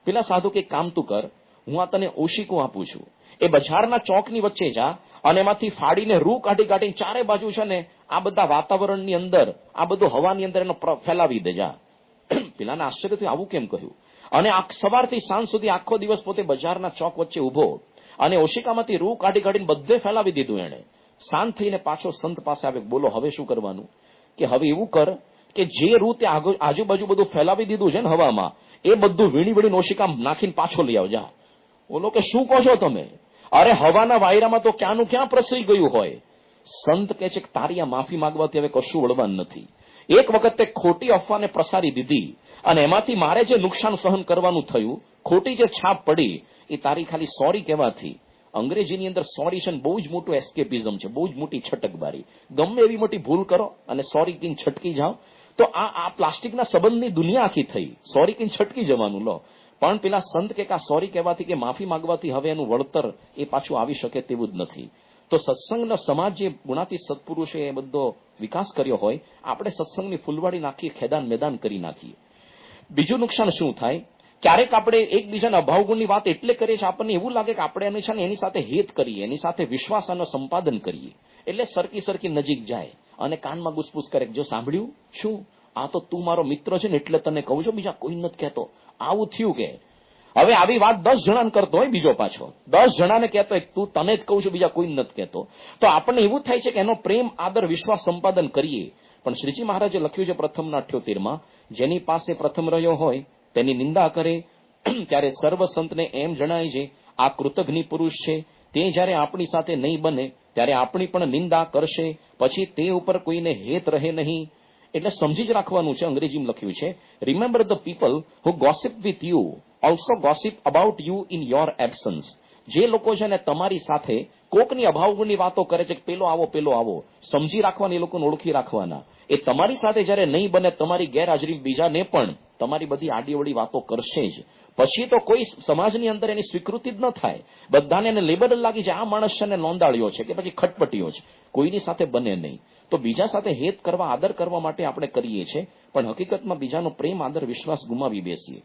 S2: પેલા સાધુ કે કામ તું કર, હું આ તને ઓશિકું આપું છું, એ બજારના ચોકની વચ્ચે જા અને એમાંથી ફાડીને રૂ કાઢીને ચારે બાજુ છે ને આ બધા વાતાવરણની અંદર, આ બધું હવાની અંદર એનો ફેલાવી દે જા. પેલાને આશ્ચર્ય થયું, આવું કેમ કહ્યું? અને સવારથી સાંજ સુધી આખો દિવસ પોતે બજારના ચોક વચ્ચે ઉભો અને ઓશિકામાંથી રૂ કાઢીને બધે ફેલાવી દીધું. એને શાંત થઈને પાછો સંત પાસે આવે, બોલો હવે શું કરવાનું? કે હવે એવું કર કે જે રૂ તે આજુબાજુ બધું ફેલાવી દીધું છે ને હવામાં, એ બધું વીણી વીણી નોશિકા નાખીને પાછો લઈ આવજા. બોલો કે શું કહો છો તમે? અરે હવાના વાયરામાં તો ક્યાંનું ક્યાં પ્રસરી ગયું હોય. સંત કહે છે કે તારી આ માફી માંગવાથી હવે કશું વળવાનું નથી. એક વખત તે ખોટી અફવાને પ્રસારી દીધી અને એમાંથી મારે જે નુકસાન સહન કરવાનું થયું, ખોટી જે છાપ પડી, એ તારી ખાલી સોરી કહેવાથી. અંગ્રેજીની અંદર સોરી છે ને બહુ જ મોટું એસ્કેપિઝમ છે, બહુ જ મોટી છટકબારી. ગમે એવી મોટી ભૂલ કરો અને સોરી કીને છટકી જાઓ તો આ પ્લાસ્ટિકના સંબંધની દુનિયા આખી થઈ. સોરી કીને છટકી જવાનું લો. પણ પેલા સંત કે આ સોરી કહેવાથી કે માફી માંગવાથી હવે એનું વળતર એ પાછું આવી શકે તેવું જ નથી. તો સત્સંગનો સમાજ જે ગુણાતીત સત્પુરુષે એ બધો વિકાસ કર્યો હોય, આપણે સત્સંગની ફૂલવાડી નાખીએ, ખેદાન મેદાન કરી નાખીએ. બીજું નુકસાન શું થાય? ક્યારેક આપણે એકબીજાના અભાવગુણની વાત એટલે કરીએ છીએ, આપણને એવું લાગે કે આપણે એની સાથે હેત કરીએ, એની સાથે વિશ્વાસનો સંપાદન કરીએ. એટલે સરકી સરકી નજીક જાય અને કાનમાં ગુસપુસ કરે, જો સાંભળ્યું શું, આ તો તું મારો મિત્ર છે ને એટલે તને કહું છું, બીજા કોઈ નથી કહેતો. આવું થયું કે હવે આવી વાત 10 જણાને કરતો હોય, બીજો પાછો 10 જણાને કહેતો હોય, તું તને જ કહું છું, બીજા કોઈ નથી કહેતો. તો આપણને એવું થાય છે કે એનો પ્રેમ, આદર, વિશ્વાસ સંપાદન કરીએ. પણ શ્રીજી મહારાજે લખ્યું છે પ્રથમના 78માં, જેની પાસે પ્રથમ રહ્યો હોય તેની નિંદા કરે ત્યારે સર્વ સંતને એમ જણાય છે આ કૃતજ્ઞ પુરુષ છે. તે જ્યારે આપણી સાથે નહીં બને ત્યારે આપણી પણ નિંદા કરશે, પછી તે ઉપર કોઈને હેત રહે નહીં. એટલે સમજી જ રાખવાનું છે. અંગ્રેજીમાં લખ્યું છે, remember the people who gossip with you also gossip about you in your absence. જે લોકો છે ને તમારી સાથે કોકની અભાવની વાતો કરે છે કે પેલો આવો, સમજી રાખવાની, એ લોકોને ઓળખી રાખવાના. એ તમારી સાથે જ્યારે નહીં બને, તમારી ગેરહાજરી બીજાને પણ તમારી બધી આડીઅવળી વાતો કરશે જ. પછી તો કોઈ સમાજની અંદર એની સ્વીકૃતિ જ ન થાય. બધાને એને લેબલ લાગી જાય, આ માણસ છે ને નોંધાળ્યો છે કે પછી ખટપટીયો છે, કોઈની સાથે બને નહીં. તો બીજા સાથે હેત કરવા, આદર કરવા માટે આપણે કરીએ છીએ, પણ હકીકતમાં બીજાનો પ્રેમ, આદર, વિશ્વાસ ગુમાવી બેસીએ.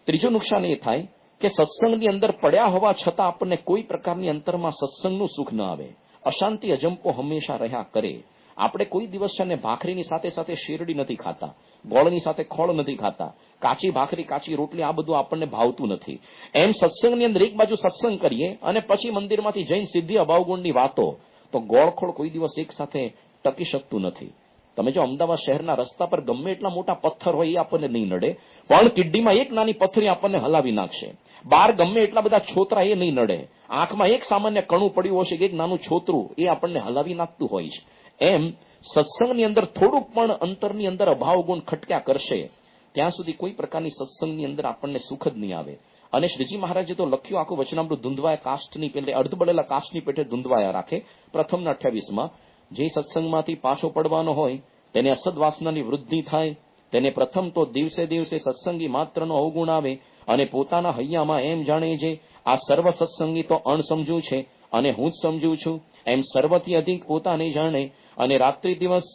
S2: ત્રીજું નુકસાન એ થાય કે સત્સંગની અંદર પડ્યા હોવા છતાં આપણને કોઈ પ્રકારની અંતરમાં સત્સંગનું સુખ ન આવે. અશાંતિ, અજંપો હંમેશા રહ્યા કરે. આપણે કોઈ દિવસ છે ને ભાખરીની સાથે સાથે શેરડી નથી ખાતા, ગોળની સાથે ખોળ નથી ખાતા, કાચી ભાખરી, કાચી રોટલી, આ બધું આપણને ભાવતું નથી. એમ સત્સંગની અંદર એક બાજુ સત્સંગ કરીએ અને પછી મંદિરમાંથી જૈન સિદ્ધિ અભાવગુણની વાતો, તો ગોળખોળ કોઈ દિવસ એક સાથે ટકી શકતું નથી. તમે જો અમદાવાદ શહેરના રસ્તા પર ગમે એટલા મોટા પથ્થર હોય એ આપણને નહીં નડે, પણ કિડનીમાં એક નાની પથ્થરી આપણને હલાવી નાખશે. બહાર ગમે એટલા બધા છોતરા એ નહીં નડે, આંખમાં એક સામાન્ય કણું પડ્યું હશે કે એક નાનું છોતરું એ આપણને હલાવી નાખતું હોય છે. એમ સત્સંગની અંદર થોડુંક પણ અંતરની અંદર અભાવ ગુણ ખટક્યા કરશે ત્યાં સુધી કોઈ પ્રકારની સત્સંગની અંદર આપણને સુખ જ નહીં આવે. અને શ્રીજી મહારાજે તો લખ્યું આખું વચનામૃત, ધૂંધવાયા કાષ્ટની પેટે, અર્ધબળેલા કાષ્ટની પેટે ધૂંધવાયા રાખે. પ્રથમના 28માં, જે સત્સંગમાંથી પાછો પડવાનો હોય તેને અસદવાસનાની વૃદ્ધિ થાય. તેને પ્રથમ તો દિવસે દિવસે સત્સંગી માત્રનો અવગુણ આવે અને પોતાના હૈયામાં એમ જાણે છે આ સર્વ સત્સંગી તો અણસમજુ છે અને હું જ સમજુ છું, એમ સર્વથી અધિક પોતાને જાણે અને રાત્રિ દિવસ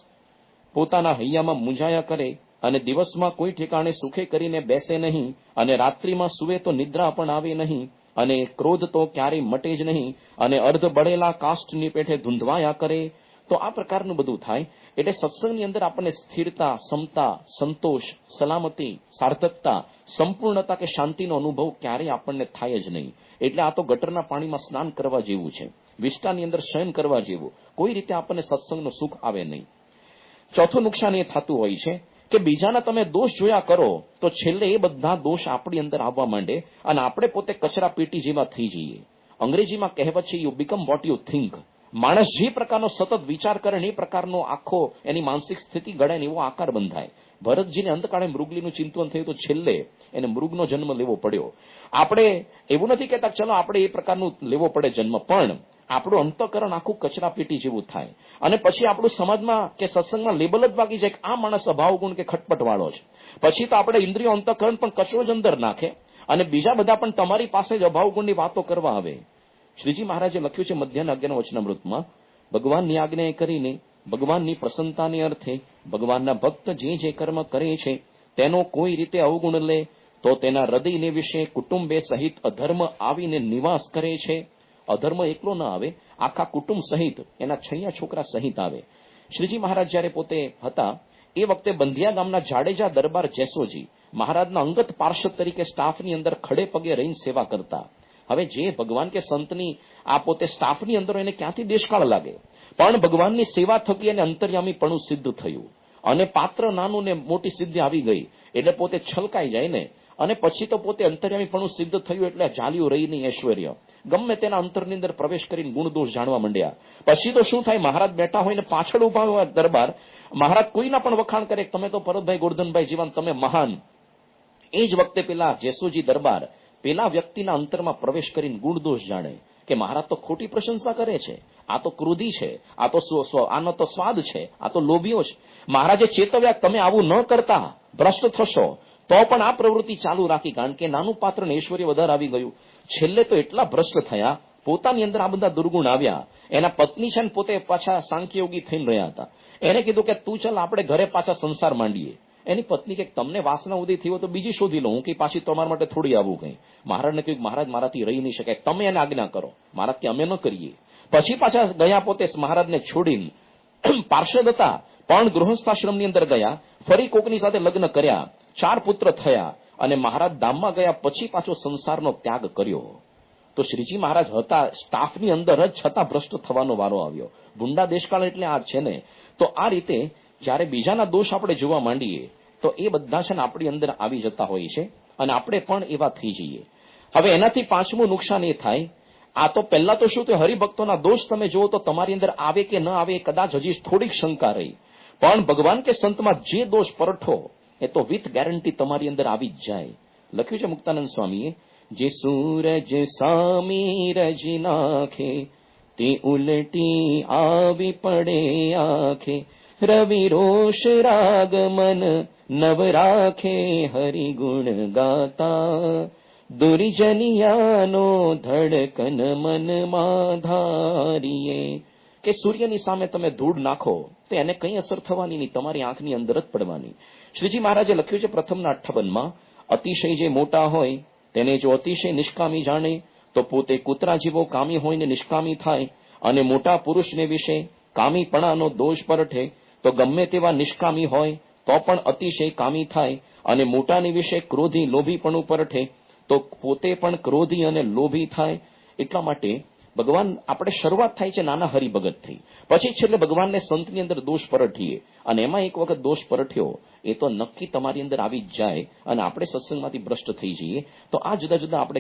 S2: પોતાના હૈયામાં મૂંઝાયા કરે અને દિવસમાં કોઈ ઠેકાણે સુખે કરીને બેસે નહીં અને રાત્રિમાં સુવે તો નિદ્રા પણ આવે નહીં અને ક્રોધ તો ક્યારેય મટે જ નહીં અને અર્ધ બળેલા કાષ્ટની પેઠે ધૂંધવાયા કરે. તો આ પ્રકારનું બધું થાય. એટલે સત્સંગની અંદર આપણને સ્થિરતા, સમતા, સંતોષ, સલામતી, સાર્થકતા, સંપૂર્ણતા કે શાંતિનો અનુભવ ક્યારેય આપણને થાય જ નહીં. એટલે આ તો ગટરના પાણીમાં સ્નાન કરવા જેવું છે, વિષ્ટાની અંદર શયન કરવા જેવું. કોઈ રીતે આપણને સત્સંગનું સુખ આવે નહીં. ચોથું નુકસાન એ થતું હોય છે કે બીજાના તમે દોષ જોયા કરો તો છેલ્લે એ બધા દોષ આપણી અંદર આવવા માંડે અને આપણે પોતે કચરા પેટી જેવા થઈ જઈએ. અંગ્રેજીમાં કહેવત છે, you become what you think. માણસ જે પ્રકારનો સતત વિચાર કરે ને એ પ્રકારનો આખો એની માનસિક સ્થિતિ ઘડે ને એવો આકાર બંધાય. ભરતજીને અંતકાળે મૃગલીનું ચિંતન થયું તો છેલ્લે એને મૃગનો જન્મ લેવો પડ્યો. આપણે એવું નથી કહેતા ચલો આપણે એ પ્રકારનું લેવો પડે જન્મ, પણ આપણું અંતઃકરણ આખું કચરા પેટી જેવું થાય અને પછી આપણું સમાજમાં કે સત્સંગમાં લેબલ જ વાગી જાય કે આ માણસ અભાવ ગુણ કે ખટપટ વાળો છે. પછી તો આપણે ઇન્દ્રિયો અંતઃકરણ પણ કચરો જ અંદર નાખે અને બીજા બધા પણ તમારી પાસે જ અભાવ ગુણની વાતો કરવા આવે. શ્રીજી મહારાજે લખ્યું છે મધ્યાહન 11 વચનામૃતમાં, ભગવાનની આજ્ઞાએ કરીને ભગવાનની પ્રસન્નતાને અર્થે ભગવાનના ભક્ત જે કર્મ કરે છે તેનો કોઈ રીતે અવગુણ લે તો તેના હૃદયને વિશે કુટુંબે સહિત અધર્મ આવીને નિવાસ કરે છે. અધર્મ એકલો ન આવે, આખા કુટુંબ સહિત એના 6 છોકરા સહિત આવે. શ્રીજી મહારાજ જયારે પોતે હતા એ વખતે બંધિયા ગામના જાડેજા દરબાર જેસોજી મહારાજના અંગત પાર્ષદ તરીકે સ્ટાફની અંદર ખડે પગે રહીને સેવા કરતા. હવે જે ભગવાન કે સંતની આ પોતે સ્ટાફની અંદર એને ક્યાંથી દેશકાળ લાગે, પણ ભગવાનની સેવા થકી એને અંતર્યામીપણું સિદ્ધ થયું અને પાત્ર નાનું ને મોટી સિદ્ધિ આવી ગઈ એટલે પોતે છલકાઈ જાય ને, અને પછી તો પોતે અંતર્યામીપણું સિદ્ધ થયું એટલે ચાલ્યું રહી નહીં ઐશ્વર્ય. ગમે તેના અંતરની અંદર પ્રવેશ કરીને ગુણદોષ જાણવા માંડ્યા. પછી તો શું થાય, મહારાજ બેઠા હોય ને પાછળ ઉભા હોય દરબાર, મહારાજ કોઈના પણ વખાણ કરે, તમે તો પરતભાઈ ગોરધનભાઈ જીવન, તમે મહાન. એ જ વખતે પેલા જેસુજી દરબાર પેલા વ્યક્તિના અંતરમાં પ્રવેશ કરીને ગુણદોષ જાણે કે મહારાજ તો ખોટી પ્રશંસા કરે છે, આ તો ક્રોધી છે, આ તો આનો તો સ્વાદ છે, આ તો લોભીઓ છે. મહારાજે ચેતવ્યા, તમે આવું ન કરતા, ભ્રષ્ટ થશો. તો પણ આ પ્રવૃત્તિ ચાલુ રાખી, કારણ કે નાનું પાત્ર ને ઐશ્વર્ય વધારે આવી ગયું. છેલ્લે તો એટલા ભ્રષ્ટ થયા, પોતાની અંદર આ બધા દુર્ગુણ આવ્યા. એના પત્ની છે ને પોતે પાછા સાંખ્યયોગી થઈને રહ્યા હતા. એને કીધું કે તું ચાલ આપણે ઘરે પાછા સંસાર માંડીએ. એની પત્ની કે તમને વાસના ઉદય થઈ હોય તો બીજી શોધી લો, હું કઈ પાછી તમારા માટે થોડી આવું કઈ. મહારાજને કહ્યું મહારાજ મારાથી રહી નહીં શકાય, તમે એને આજ્ઞા કરો, મહારાજ કે અમે ન કરીએ. પછી પાછા ગયા પોતે મહારાજને છોડીને, પાર્ષદ હતા પણ ગૃહસ્થાશ્રમની અંદર ગયા, ફરી કોકની સાથે લગ્ન કર્યા, 4 પુત્ર થયા અને મહારાજ ધામમાં ગયા પછી પાછો સંસારનો ત્યાગ કર્યો. તો શ્રીજી મહારાજ હતા સ્ટાફની અંદર જ, છતાં ભ્રષ્ટ થવાનો વારો આવ્યો. ભૂંડા દેશકાળ એટલે આ છે ને. તો આ રીતે જ્યારે બીજાના દોષ આપણે જોવા માંડીએ તો એ બધા છે ને આપણી અંદર આવી જતા હોય છે અને આપણે પણ એવા થઈ જઈએ. હવે એનાથી પાંચમું નુકસાન એ થાય, આ તો પહેલા તો શું, હરિભક્તોના દોષ તમે જુઓ તો તમારી અંદર આવે કે ન આવે કદાચ હજી થોડીક શંકા રહી, પણ ભગવાન કે સંતમાં જે દોષ પરઠો એ તો વિથ ગેરંટી તમારી અંદર આવી જ જાય. લખ્યું છે મુક્તાનંદ સ્વામીએ, જે સૂરજ સામી રજી નાખે તે ઉલટી આવી પડે આંખે, રવિ રોષ રાગ મન નવ રાખે હરિગુણ ગાતા, દુર્જનિયાનો ધડકન મનમાં ધારીએ. કે સૂર્યની સામે તમે ધૂળ નાખો તો એને કઈ અસર થવાની નહીં, તમારી આંખની અંદર જ પડવાની. શ્રીજી મહારાજે લખ્યું છે પ્રથમના 58માં, અતિશય જે મોટા હોય તેને જો અતિશય નિષ્કામી જાણે તો પોતે કૂતરા જેવો કામી હોય ને નિષ્કામી થાય, અને મોટા પુરુષને વિશે કામીપણાનો દોષ પરઠે તો ગમે તેવા નિષ્કામી હોય તો પણ અતિશય કામી થાય, અને મોટાની વિશે ક્રોધી લોભીપણું પરઠે તો પોતે પણ ક્રોધી અને લોભી થાય. એટલા માટે ભગવાન, આપણે શરૂઆત થાય છે નાના હરિભગતથી, પછી છેલ્લે ભગવાનને સંતની અંદર દોષ પરઠીએ, અને એમાં એક વખત દોષ પરઠ્યો એ તો નક્કી તમારી અંદર આવી જ જાય અને આપણે સત્સંગમાંથી ભ્રષ્ટ થઈ જઈએ. તો આ જુદા જુદા આપણે